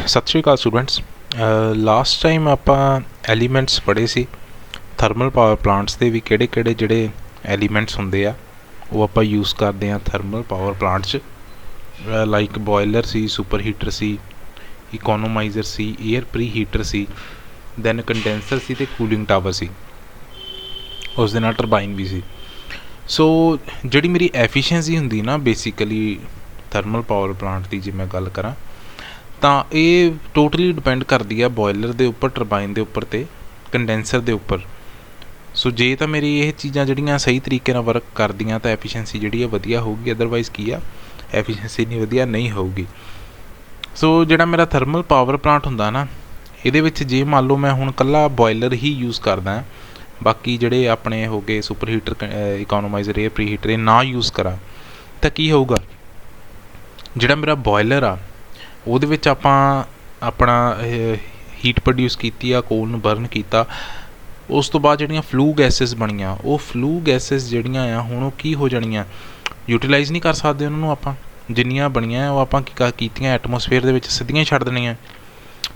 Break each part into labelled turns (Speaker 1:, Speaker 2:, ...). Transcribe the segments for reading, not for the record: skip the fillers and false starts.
Speaker 1: ਸਤਿ ਸ਼੍ਰੀ ਅਕਾਲ students. Last time ਆਪਾਂ elements ਪੜ੍ਹੇ ਸੀ ਥਰਮਲ ਪਾਵਰ ਪਲਾਂਟਸ ਦੇ ਵੀ ਕਿਹੜੇ ਜਿਹੜੇ ਐਲੀਮੈਂਟਸ ਹੁੰਦੇ ਆ ਉਹ ਆਪਾਂ ਯੂਜ਼ ਕਰਦੇ ਆ ਥਰਮਲ ਪਾਵਰ ਪਲਾਂਟ 'ਚ। ਲਾਈਕ ਬੋਇਲਰ ਸੀ, ਸੁਪਰ ਹੀਟਰ ਸੀ, ਇਕੋਨੋਮਾਈਜ਼ਰ ਸੀ, ਏਅਰ ਪ੍ਰੀ ਹੀਟਰ ਸੀ, ਦੈਨ ਕੰਡੈਂਸਰ ਸੀ ਅਤੇ ਕੂਲਿੰਗ ਟਾਵਰ ਸੀ, ਉਸ ਦੇ ਨਾਲ ਟਰਬਾਈਨ ਵੀ ਸੀ। ਸੋ ਜਿਹੜੀ ਮੇਰੀ ਐਫੀਸ਼ੀਐਂਸੀ ਹੁੰਦੀ ਨਾ ਬੇਸਿਕਲੀ ਥਰਮਲ ਪਾਵਰ ਪਲਾਂਟ ਦੀ ਜੇ ਮੈਂ ਗੱਲ ਕਰਾਂ ਤਾਂ ਇਹ ਟੋਟਲੀ ਡਿਪੈਂਡ ਕਰਦੀ ਆ ਬੋਇਲਰ ਦੇ ਉੱਪਰ, ਟਰਬਾਈਨ ਦੇ ਉੱਪਰ ਅਤੇ ਕੰਡੈਂਸਰ ਦੇ ਉੱਪਰ। ਸੋ ਜੇ ਤਾਂ ਮੇਰੀ ਇਹ ਚੀਜ਼ਾਂ ਜਿਹੜੀਆਂ ਸਹੀ ਤਰੀਕੇ ਨਾਲ ਵਰਕ ਕਰਦੀਆਂ ਤਾਂ ਐਫੀਸ਼ੀਐਂਸੀ ਜਿਹੜੀ ਆ ਵਧੀਆ ਹੋਊਗੀ, ਅਦਰਵਾਈਜ਼ ਕੀ ਆ ਐਫੀਸ਼ੀਐਂਸੀ ਇੰਨੀ ਵਧੀਆ ਨਹੀਂ ਹੋਊਗੀ। ਸੋ ਜਿਹੜਾ ਮੇਰਾ ਥਰਮਲ ਪਾਵਰ ਪਲਾਂਟ ਹੁੰਦਾ ਨਾ ਇਹਦੇ ਵਿੱਚ ਜੇ ਮੰਨ ਲਓ ਮੈਂ ਹੁਣ ਇਕੱਲਾ ਬੋਇਲਰ ਹੀ ਯੂਜ਼ ਕਰਦਾ, ਬਾਕੀ ਜਿਹੜੇ ਆਪਣੇ ਹੋ ਗਏ super heater, economiser, air pre heater ਇਹ ਨਾ ਯੂਜ਼ ਕਰਾਂ ਤਾਂ ਕੀ ਹੋਊਗਾ, ਜਿਹੜਾ ਮੇਰਾ ਬੋਇਲਰ ਆ ਉਹਦੇ ਵਿੱਚ ਆਪਾਂ ਆਪਣਾ ਹੀਟ ਪ੍ਰੋਡਿਊਸ ਕੀਤੀ ਆ, ਕੋਲ ਨੂੰ ਬਰਨ ਕੀਤਾ, ਉਸ ਤੋਂ ਬਾਅਦ ਜਿਹੜੀਆਂ ਫਲੂ ਗੈਸਿਸ ਬਣੀਆਂ ਉਹ ਫਲੂ ਗੈਸਿਸ ਜਿਹੜੀਆਂ ਆ ਹੁਣ ਉਹ ਕੀ ਹੋ ਜਾਣੀਆਂ, ਯੂਟੀਲਾਈਜ਼ ਨਹੀਂ ਕਰ ਸਕਦੇ ਉਹਨਾਂ ਨੂੰ ਆਪਾਂ। ਜਿੰਨੀਆਂ ਬਣੀਆਂ ਉਹ ਆਪਾਂ ਕੀਤੀਆਂ ਐਟਮੋਸਫੇਅਰ ਦੇ ਵਿੱਚ ਸਿੱਧੀਆਂ ਛੱਡ ਦੇਣੀਆਂ,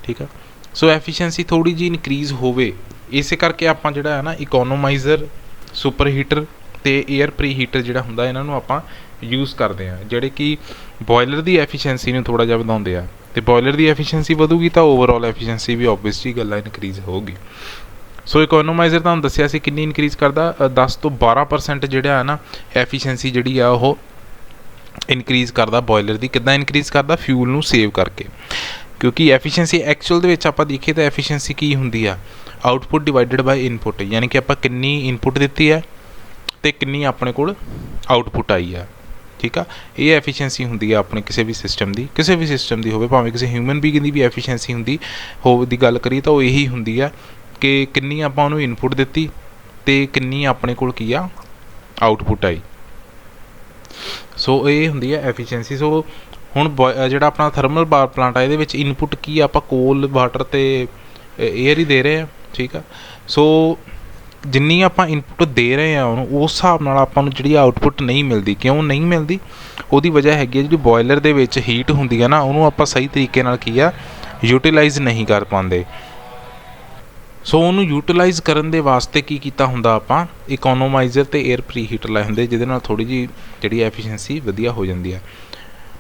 Speaker 1: ਠੀਕ ਆ। ਸੋ ਐਫੀਸ਼ੀਐਂਸੀ ਥੋੜ੍ਹੀ ਜਿਹੀ ਇਨਕਰੀਜ਼ ਹੋਵੇ, ਇਸੇ ਕਰਕੇ ਆਪਾਂ ਜਿਹੜਾ ਹੈ ਨਾ ਇਕੋਨੋਮਾਈਜ਼ਰ, ਸੁਪਰ ਹੀਟਰ ਅਤੇ ਏਅਰ ਪ੍ਰੀ ਹੀਟਰ ਜਿਹੜਾ ਹੁੰਦਾ ਇਹਨਾਂ ਨੂੰ ਆਪਾਂ ਯੂਜ਼ ਕਰਦੇ ਹਾਂ, ਜਿਹੜੇ ਕਿ ਬੋਇਲਰ ਦੀ ਐਫੀਸ਼ੀਐਂਸੀ ਨੂੰ ਥੋੜ੍ਹਾ ਜਿਹਾ ਵਧਾਉਂਦੇ ਆ। ਅਤੇ ਬੋਇਲਰ ਦੀ ਐਫੀਸ਼ੀਐਂਸੀ ਵਧੂਗੀ ਤਾਂ ਓਵਰਆਲ ਐਫੀਸ਼ੀਐਂਸੀ ਵੀ ਓਬਵੀਅਸਲੀ ਗੱਲਾਂ ਇਨਕਰੀਜ਼ ਹੋਊਗੀ। ਸੋ ਇਕੋਨੋਮਾਈਜ਼ਰ ਤੁਹਾਨੂੰ ਦੱਸਿਆ ਸੀ ਕਿੰਨੀ ਇਨਕਰੀਜ਼ ਕਰਦਾ, 10 ਤੋਂ 12% ਜਿਹੜਾ ਹੈ ਨਾ ਐਫੀਸ਼ੀਐਂਸੀ ਜਿਹੜੀ ਆ ਉਹ ਇਨਕਰੀਜ਼ ਕਰਦਾ ਬੋਇਲਰ ਦੀ। ਕਿੱਦਾਂ ਇਨਕਰੀਜ਼ ਕਰਦਾ? ਫਿਊਲ ਨੂੰ ਸੇਵ ਕਰਕੇ। ਕਿਉਂਕਿ ਐਫੀਸ਼ੀਐਂਸੀ ਐਕਚੁਅਲ ਦੇ ਵਿੱਚ ਆਪਾਂ ਦੇਖੀਏ ਤਾਂ ਐਫੀਸ਼ੀਐਂਸੀ ਕੀ ਹੁੰਦੀ ਆ, ਆਊਟਪੁੱਟ ਡਿਵਾਈਡਡ ਬਾਈ ਇਨਪੁੱਟ, ਯਾਨੀ ਕਿ ਆਪਾਂ ਕਿੰਨੀ ਇਨਪੁੱਟ ਦਿੱਤੀ ਹੈ ਅਤੇ ਕਿੰਨੀ ਆਪਣੇ ਕੋਲ ਆਊਟਪੁੱਟ ਆਈ ਆ, ਠੀਕ ਆ। ਇਹ ਐਫੀਸ਼ੀਐਂਸੀ ਹੁੰਦੀ ਆ ਆਪਣੇ ਕਿਸੇ ਵੀ ਸਿਸਟਮ ਦੀ ਹੋਵੇ, ਭਾਵੇਂ ਕਿਸੇ ਹਿਊਮਨ ਬੀਇੰਗ ਦੀ ਵੀ ਐਫੀਸ਼ੀਐਂਸੀ ਦੀ ਗੱਲ ਕਰੀਏ ਤਾਂ ਉਹ ਇਹੀ ਹੁੰਦੀ ਆ ਕਿ ਕਿੰਨੀ ਆਪਾਂ ਉਹਨੂੰ ਇਨਪੁੱਟ ਦਿੱਤੀ ਅਤੇ ਕਿੰਨੀ ਆਪਣੇ ਕੋਲ ਕੀ ਆ ਆਊਟਪੁੱਟ ਆਈ। ਸੋ ਇਹ ਹੁੰਦੀ ਆ ਐਫੀਸ਼ੀਐਂਸੀ। ਸੋ ਹੁਣ ਜਿਹੜਾ ਆਪਣਾ ਥਰਮਲ ਪਾਵਰ ਪਲਾਂਟ ਆ ਇਹਦੇ ਵਿੱਚ ਇਨਪੁੱਟ ਕੀ ਆ, ਆਪਾਂ ਕੋਲ, ਵਾਟਰ ਅਤੇ ਏਅਰ ਹੀ ਦੇ ਰਹੇ ਹਾਂ, ਠੀਕ ਆ। ਸੋ ਜਿੰਨੀ ਆਪਾਂ ਇਨਪੁੱਟ ਦੇ ਰਹੇ ਹਾਂ ਉਹਨੂੰ, ਉਸ ਹਿਸਾਬ ਨਾਲ ਆਪਾਂ ਨੂੰ ਜਿਹੜੀ ਆਊਟਪੁੱਟ ਨਹੀਂ ਮਿਲਦੀ। ਕਿਉਂ ਨਹੀਂ ਮਿਲਦੀ? ਉਹਦੀ ਵਜ੍ਹਾ ਹੈਗੀ ਹੈ ਜਿਹੜੀ ਬੋਇਲਰ ਦੇ ਵਿੱਚ ਹੀਟ ਹੁੰਦੀ ਹੈ ਨਾ ਉਹਨੂੰ ਆਪਾਂ ਸਹੀ ਤਰੀਕੇ ਨਾਲ ਕੀ ਆ ਯੂਟੀਲਾਈਜ਼ ਨਹੀਂ ਕਰ ਪਾਉਂਦੇ। ਸੋ ਉਹਨੂੰ ਯੂਟੀਲਾਈਜ਼ ਕਰਨ ਦੇ ਵਾਸਤੇ ਕੀ ਕੀਤਾ ਹੁੰਦਾ, ਆਪਾਂ ਇਕੋਨੋਮਾਈਜ਼ਰ ਅਤੇ ਏਅਰ ਪ੍ਰੀ ਹੀਟਰ ਲਾਏ ਹੁੰਦੇ, ਜਿਹਦੇ ਨਾਲ ਥੋੜ੍ਹੀ ਜਿਹੀ ਜਿਹੜੀ ਐਫੀਸ਼ੀਐਂਸੀ ਵਧੀਆ ਹੋ ਜਾਂਦੀ ਆ।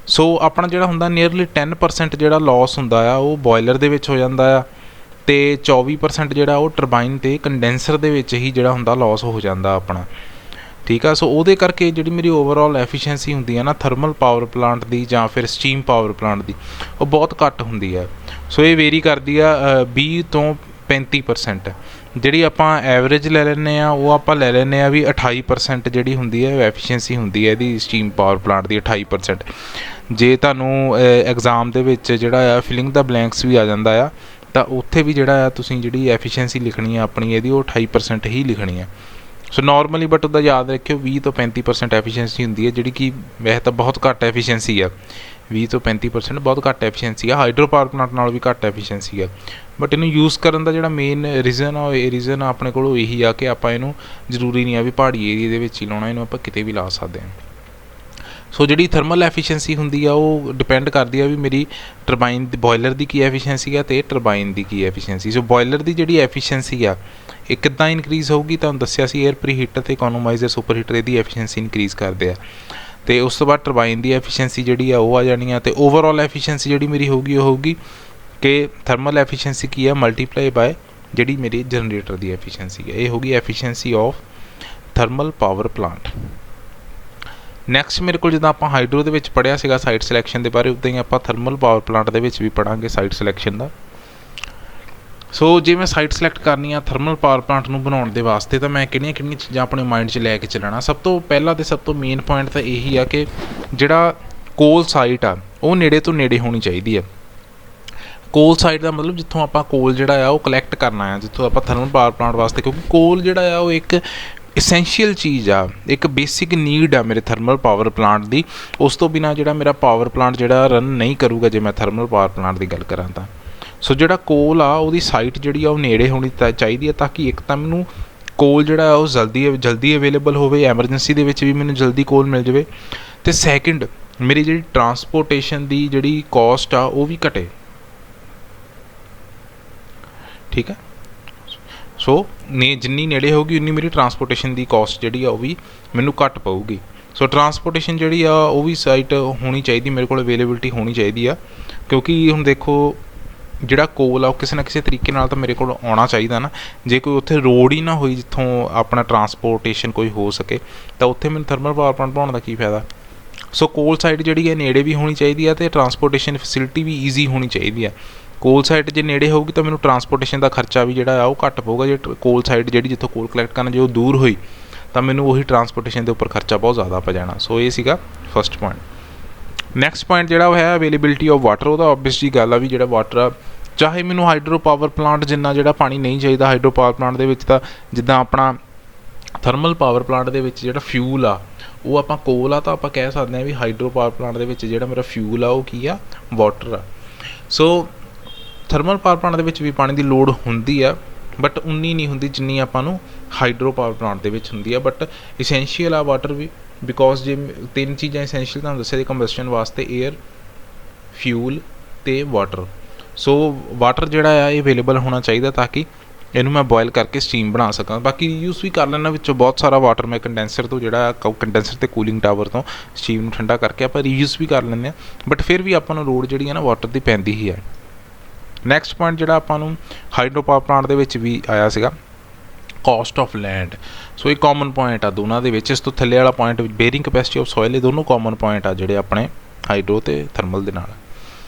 Speaker 1: ਸੋ ਆਪਣਾ ਜਿਹੜਾ ਹੁੰਦਾ ਨੀਅਰਲੀ 10% ਜਿਹੜਾ ਲੋਸ ਹੁੰਦਾ ਆ ਉਹ ਬੋਇਲਰ ਦੇ ਵਿੱਚ ਹੋ ਜਾਂਦਾ ਆ, ਅਤੇ 24% ਜਿਹੜਾ ਉਹ ਟਰਬਾਈਨ ਅਤੇ ਕੰਡੈਂਸਰ ਦੇ ਵਿੱਚ ਹੀ ਜਿਹੜਾ ਹੁੰਦਾ ਲੋਸ ਹੋ ਜਾਂਦਾ ਆਪਣਾ, ਠੀਕ ਆ। ਸੋ ਉਹਦੇ ਕਰਕੇ ਜਿਹੜੀ ਮੇਰੀ ਓਵਰਆਲ ਐਫੀਸ਼ੀਐਂਸੀ ਹੁੰਦੀ ਹੈ ਨਾ ਥਰਮਲ ਪਾਵਰ ਪਲਾਂਟ ਦੀ ਜਾਂ ਫਿਰ ਸਟੀਮ ਪਾਵਰ ਪਲਾਂਟ ਦੀ, ਉਹ ਬਹੁਤ ਘੱਟ ਹੁੰਦੀ ਹੈ। ਸੋ ਇਹ ਵੇਰੀ ਕਰਦੀ ਆ 20 ਤੋਂ 35%। ਜਿਹੜੀ ਆਪਾਂ ਐਵਰੇਜ ਲੈ ਲੈਂਦੇ ਹਾਂ ਉਹ ਆਪਾਂ ਲੈ ਲੈਂਦੇ ਹਾਂ ਵੀ 28% ਜਿਹੜੀ ਹੁੰਦੀ ਹੈ ਐਫੀਸ਼ੀਐਂਸੀ ਹੁੰਦੀ ਹੈ ਇਹਦੀ ਸਟੀਮ ਪਾਵਰ ਪਲਾਂਟ ਦੀ 28%। ਜੇ ਤੁਹਾਨੂੰ ਐਗਜ਼ਾਮ ਦੇ ਵਿੱਚ ਜਿਹੜਾ ਆ ਫਿਲਿੰਗ ਦਾ ਬਲੈਂਕਸ ਵੀ ਆ ਜਾਂਦਾ ਆ ਤਾਂ ਉੱਥੇ ਵੀ ਜਿਹੜਾ ਆ ਤੁਸੀਂ ਜਿਹੜੀ ਐਫੀਸ਼ੀਐਂਸੀ ਲਿਖਣੀ ਆ ਆਪਣੀ ਇਹਦੀ ਉਹ 28% ਹੀ ਲਿਖਣੀ ਆ। ਸੋ ਨੋਰਮਲੀ ਬਟ ਉਹਦਾ ਯਾਦ ਰੱਖਿਓ 20 ਤੋਂ 35% ਐਫੀਸ਼ੀਐਂਸੀ ਹੁੰਦੀ ਹੈ, ਜਿਹੜੀ ਕਿ ਵੈਸੇ ਤਾਂ ਬਹੁਤ ਘੱਟ ਐਫੀਸ਼ੀਐਂਸੀ ਆ। 20 ਤੋਂ 35% ਬਹੁਤ ਘੱਟ ਐਫੀਸ਼ੀਐਂਸੀ ਆ, ਹਾਈਡਰੋ ਪਾਵਰ ਪਲਾਂਟ ਨਾਲੋਂ ਵੀ ਘੱਟ ਐਫੀਸ਼ੀਐਂਸੀ ਆ। ਬਟ ਇਹਨੂੰ ਯੂਜ਼ ਕਰਨ ਦਾ ਜਿਹੜਾ ਮੇਨ ਰੀਜ਼ਨ ਆ ਇਹ ਰੀਜ਼ਨ ਆਪਣੇ ਕੋਲ ਇਹੀ ਆ ਕਿ ਆਪਾਂ ਇਹਨੂੰ ਜ਼ਰੂਰੀ ਨਹੀਂ ਆ ਵੀ ਪਹਾੜੀ ਏਰੀਏ ਦੇ ਵਿੱਚ ਹੀ ਲਾਉਣਾ, ਇਹਨੂੰ ਆਪਾਂ ਕਿਤੇ ਵੀ ਲਾ ਸਕਦੇ ਹਾਂ। ਸੋ ਜਿਹੜੀ ਥਰਮਲ ਐਫੀਸ਼ੀਐਂਸੀ ਹੁੰਦੀ ਆ ਉਹ ਡਿਪੈਂਡ ਕਰਦੀ ਆ ਵੀ ਮੇਰੀ ਟਰਬਾਈਨ ਦੀ, ਬੋਇਲਰ ਦੀ ਕੀ ਐਫੀਸ਼ੀਐਂਸੀ ਆ ਅਤੇ ਟਰਬਾਈਨ ਦੀ ਕੀ ਐਫੀਸ਼ੀਐਂਸੀ। ਸੋ ਬੋਇਲਰ ਦੀ ਜਿਹੜੀ ਐਫੀਸ਼ੀਐਂਸੀ ਆ ਇਹ ਕਿੱਦਾਂ ਇਨਕਰੀਜ਼ ਹੋਊਗੀ, ਤੁਹਾਨੂੰ ਦੱਸਿਆ ਸੀ ਏਅਰ ਪ੍ਰੀ ਹੀਟਰ ਅਤੇ ਇਕੋਨੋਮਾਈਜ਼ਰ, ਸੁਪਰ ਹੀਟਰ ਇਹਦੀ ਐਫੀਸ਼ੀਐਂਸੀ ਇਨਕਰੀਜ਼ ਕਰਦੇ ਆ, ਅਤੇ ਉਸ ਤੋਂ ਬਾਅਦ ਟਰਬਾਈਨ ਦੀ ਐਫੀਸ਼ੀਐਂਸੀ ਜਿਹੜੀ ਆ ਉਹ ਆ ਜਾਣੀ ਆ, ਅਤੇ ਓਵਰਆਲ ਐਫੀਸ਼ੀਐਂਸੀ ਜਿਹੜੀ ਮੇਰੀ ਹੋਊਗੀ ਉਹ ਹੋਊਗੀ ਕਿ ਥਰਮਲ ਐਫੀਸ਼ੀਐਂਸੀ ਕੀ ਆ ਮਲਟੀਪਲਾਈ ਬਾਏ ਜਿਹੜੀ ਮੇਰੀ ਜਨਰੇਟਰ ਦੀ ਐਫੀਸ਼ੀਐਂਸੀ ਹੈ। ਇਹ ਹੋਊਗੀ efficiency of thermal power plant. Next ਮੇਰੇ ਕੋਲ ਜਿੱਦਾਂ ਆਪਾਂ ਹਾਈਡਰੋ ਦੇ ਵਿੱਚ ਪੜ੍ਹਿਆ ਸੀਗਾ ਸਾਈਟ ਸਿਲੈਕਸ਼ਨ ਦੇ ਬਾਰੇ, ਉੱਦਾਂ ਹੀ ਆਪਾਂ ਥਰਮਲ ਪਾਵਰ ਪਲਾਂਟ ਦੇ ਵਿੱਚ ਵੀ ਪੜ੍ਹਾਂਗੇ ਸਾਈਟ ਸਿਲੈਕਸ਼ਨ ਦਾ। ਸੋ ਜੇ ਮੈਂ ਸਾਈਟ ਸਿਲੈਕਟ ਕਰਨੀ ਆ ਥਰਮਲ ਪਾਵਰ ਪਲਾਂਟ ਨੂੰ ਬਣਾਉਣ ਦੇ ਵਾਸਤੇ ਤਾਂ ਮੈਂ ਕਿਹੜੀਆਂ ਚੀਜ਼ਾਂ ਆਪਣੇ ਮਾਈਂਡ 'ਚ ਲੈ ਕੇ ਚੱਲਣਾ। ਸਭ ਤੋਂ ਪਹਿਲਾਂ ਅਤੇ ਸਭ ਤੋਂ ਮੇਨ ਪੁਆਇੰਟ ਤਾਂ ਇਹੀ ਆ ਕਿ ਜਿਹੜਾ ਕੋਲ ਸਾਈਟ ਆ ਉਹ ਨੇੜੇ ਤੋਂ ਨੇੜੇ ਹੋਣੀ ਚਾਹੀਦੀ ਆ। ਕੋਲ ਸਾਈਟ ਦਾ ਮਤਲਬ ਜਿੱਥੋਂ ਆਪਾਂ ਕੋਲ ਜਿਹੜਾ ਆ ਉਹ ਕਲੈਕਟ ਕਰਨਾ ਆ, ਜਿੱਥੋਂ ਆਪਾਂ ਥਰਮਲ ਪਾਵਰ ਪਲਾਂਟ ਵਾਸਤੇ, ਕਿਉਂਕਿ ਕੋਲ ਜਿਹੜਾ ਆ ਉਹ ਇੱਕ essential ਚੀਜ਼ ਆ, ਇੱਕ ਬੇਸਿਕ ਨੀਡ ਆ ਮੇਰੇ ਥਰਮਲ ਪਾਵਰ ਪਲਾਂਟ ਦੀ। ਉਸ ਤੋਂ ਬਿਨਾਂ ਜਿਹੜਾ ਮੇਰਾ ਪਾਵਰ ਪਲਾਂਟ ਜਿਹੜਾ ਰਨ ਨਹੀਂ ਕਰੂਗਾ ਜੇ ਮੈਂ ਥਰਮਲ ਪਾਵਰ ਪਲਾਂਟ ਦੀ ਗੱਲ ਕਰਾਂ ਤਾਂ। ਸੋ ਜਿਹੜਾ ਕੋਲ ਆ ਉਹਦੀ ਸਾਈਟ ਜਿਹੜੀ ਆ ਉਹ ਨੇੜੇ ਹੋਣੀ ਚਾਹੀਦੀ ਆ, ਤਾਂ ਕਿ ਇੱਕ ਤਾਂ ਮੈਨੂੰ ਕੋਲ ਜਿਹੜਾ ਉਹ ਜਲਦੀ ਅਵੇਲੇਬਲ ਹੋਵੇ, ਐਮਰਜੈਂਸੀ ਦੇ ਵਿੱਚ ਵੀ ਮੈਨੂੰ ਜਲਦੀ ਕੋਲ ਮਿਲ ਜਾਵੇ, ਅਤੇ ਸੈਕਿੰਡ ਮੇਰੀ ਜਿਹੜੀ ਟਰਾਂਸਪੋਰਟੇਸ਼ਨ ਦੀ ਜਿਹੜੀ ਕੋਸਟ ਆ ਉਹ ਵੀ ਘਟੇ। ठीक है। सो ने जिन्नी नेड़े होगी उन्नी मेरी ट्रांसपोर्टेशन की कॉस्ट जी आ भी मैनू घट पऊगी। सो ट्रांसपोर्टेशन जी आ वो भी साइट होनी चाहिए, मेरे को अवेलेबिलिटी होनी चाहिए आ, क्योंकि हम देखो ਜਿਹੜਾ ਕੋਲ ਆ ਉਹ ਕਿਸੇ ਨਾ ਕਿਸੇ ਤਰੀਕੇ ਨਾਲ ਤਾਂ ਮੇਰੇ ਕੋਲ ਆਉਣਾ ਚਾਹੀਦਾ ਨਾ। ਜੇ ਕੋਈ ਉੱਥੇ ਰੋਡ ਹੀ ਨਾ ਹੋਈ ਜਿੱਥੋਂ ਆਪਣਾ ਟਰਾਂਸਪੋਰਟੇਸ਼ਨ ਕੋਈ ਹੋ ਸਕੇ ਤਾਂ ਉੱਥੇ ਮੈਨੂੰ ਥਰਮਲ ਪਾਵਰ ਪਲਾਂਟ ਬਣਾਉਣ ਦਾ ਕੀ ਫਾਇਦਾ। ਸੋ ਕੋਲ ਸਾਈਡ ਜਿਹੜੀ ਹੈ ਨੇੜੇ ਵੀ ਹੋਣੀ ਚਾਹੀਦੀ ਹੈ ਅਤੇ ਟਰਾਂਸਪੋਰਟੇਸ਼ਨ ਫੈਸਿਲਿਟੀ ਵੀ ਈਜ਼ੀ ਹੋਣੀ ਚਾਹੀਦੀ ਹੈ। ਕੋਲ ਸਾਈਡ ਜੇ ਨੇੜੇ ਹੋਊਗੀ ਤਾਂ ਮੈਨੂੰ ਟਰਾਂਸਪੋਰਟੇਸ਼ਨ ਦਾ ਖਰਚਾ ਵੀ ਜਿਹੜਾ ਆ ਉਹ ਘੱਟ ਪਊਗਾ। ਜੇ ਕੋਲ ਸਾਈਡ ਜਿਹੜੀ ਜਿੱਥੋਂ ਕੋਲ ਕਲੈਕਟ ਕਰਨਾ ਜੇ ਉਹ ਦੂਰ ਹੋਈ ਤਾਂ ਮੈਨੂੰ ਉਹੀ ਟਰਾਂਸਪੋਰਟੇਸ਼ਨ ਦੇ ਉੱਪਰ ਖਰਚਾ ਬਹੁਤ ਜ਼ਿਆਦਾ ਪੈ ਜਾਣਾ। ਸੋ ਇਹ ਸੀਗਾ ਫਸਟ ਪੁਆਇੰਟ। ਨੈਕਸਟ ਪੁਆਇੰਟ ਜਿਹੜਾ ਉਹ ਹੈ ਅਵੇਲੇਬਿਲਿਟੀ ਆਫ ਵਾਟਰ। ਉਹਦਾ ਓਬਵੀਅਸ ਜੀ ਗੱਲ ਆ ਵੀ ਜਿਹੜਾ ਵਾਟਰ ਆ, ਚਾਹੇ ਮੈਨੂੰ ਹਾਈਡਰੋ ਪਾਵਰ ਪਲਾਂਟ ਜਿੰਨਾ ਜਿਹੜਾ ਪਾਣੀ ਨਹੀਂ ਚਾਹੀਦਾ ਹਾਈਡਰੋ ਪਾਵਰ ਪਲਾਂਟ ਦੇ ਵਿੱਚ, ਤਾਂ ਜਿੱਦਾਂ ਆਪਣਾ ਥਰਮਲ ਪਾਵਰ ਪਲਾਂਟ ਦੇ ਵਿੱਚ ਜਿਹੜਾ ਫਿਊਲ ਆ ਉਹ ਆਪਾਂ ਕੋਲ ਆ ਤਾਂ ਆਪਾਂ ਕਹਿ ਸਕਦੇ ਹਾਂ ਵੀ ਹਾਈਡਰੋ ਪਾਵਰ ਪਲਾਂਟ ਦੇ ਵਿੱਚ ਜਿਹੜਾ ਮੇਰਾ ਫਿਊਲ ਆ ਉਹ ਕੀ ਆ, ਵਾਟਰ ਆ। ਸੋ ਥਰਮਲ ਪਾਵਰ ਪਲਾਂਟ ਦੇ ਵਿੱਚ ਵੀ ਪਾਣੀ ਦੀ ਲੋੜ ਹੁੰਦੀ ਆ, ਬਟ ਉਨੀ ਨਹੀਂ ਹੁੰਦੀ ਜਿੰਨੀ ਆਪਾਂ ਨੂੰ ਹਾਈਡਰੋ ਪਾਵਰ ਪਲਾਂਟ ਦੇ ਵਿੱਚ ਹੁੰਦੀ ਆ। ਬਟ ਇਸੈਂਸ਼ੀਅਲ ਆ ਵਾਟਰ ਵੀ, ਬਿਕੋਜ਼ ਜੇ ਤਿੰਨ ਚੀਜ਼ਾਂ ਇਸੈਂਸ਼ੀਅਲ ਤੁਹਾਨੂੰ ਦੱਸਿਆ ਦੀ ਕੰਬਸਸ਼ਨ ਵਾਸਤੇ, ਏਅਰ, ਫਿਊਲ ਅਤੇ ਵਾਟਰ। ਸੋ ਵਾਟਰ ਜਿਹੜਾ ਆ ਇਹ ਅਵੇਲੇਬਲ ਹੋਣਾ ਚਾਹੀਦਾ ਤਾਂ ਕਿ ਇਹਨੂੰ ਮੈਂ ਬੋਇਲ ਕਰਕੇ ਸਟੀਮ ਬਣਾ ਸਕਾਂ। ਬਾਕੀ ਰੀਯੂਜ਼ ਵੀ ਕਰ ਲੈਣਾ ਵਿੱਚੋਂ ਬਹੁਤ ਸਾਰਾ ਵਾਟਰ ਮੈਂ ਕੰਡੈਂਸਰ ਤੋਂ ਜਿਹੜਾ ਕੰਡੈਂਸਰ ਅਤੇ ਕੂਲਿੰਗ ਟਾਵਰ ਤੋਂ ਸਟੀਮ ਨੂੰ ਠੰਡਾ ਕਰਕੇ ਆਪਾਂ ਰੀਯੂਜ਼ ਵੀ ਕਰ ਲੈਂਦੇ ਹਾਂ, ਬਟ ਫਿਰ ਵੀ ਆਪਾਂ ਨੂੰ ਲੋੜ ਜਿਹੜੀ ਹੈ ਨਾ ਵਾਟਰ ਦੀ ਪੈਂਦੀ ਹੀ ਹੈ। ਨੈਕਸਟ ਪੁਆਇੰਟ ਜਿਹੜਾ ਆਪਾਂ ਨੂੰ ਹਾਈਡਰੋ ਪਾਵਰ ਪਲਾਂਟ ਦੇ ਵਿੱਚ ਵੀ ਆਇਆ ਸੀਗਾ, ਕੋਸਟ ਆਫ ਲੈਂਡ। ਸੋ ਇਹ ਕਾਮਨ ਪੁਆਇੰਟ ਆ ਦੋਨਾਂ ਦੇ ਵਿੱਚ। ਇਸ ਤੋਂ ਥੱਲੇ ਵਾਲਾ point bearing capacity of soil, ਇਹ ਦੋਨੋਂ ਕਾਮਨ ਪੁਆਇੰਟ ਆ ਜਿਹੜੇ ਆਪਣੇ ਹਾਈਡਰੋ ਅਤੇ ਥਰਮਲ ਦੇ ਨਾਲ।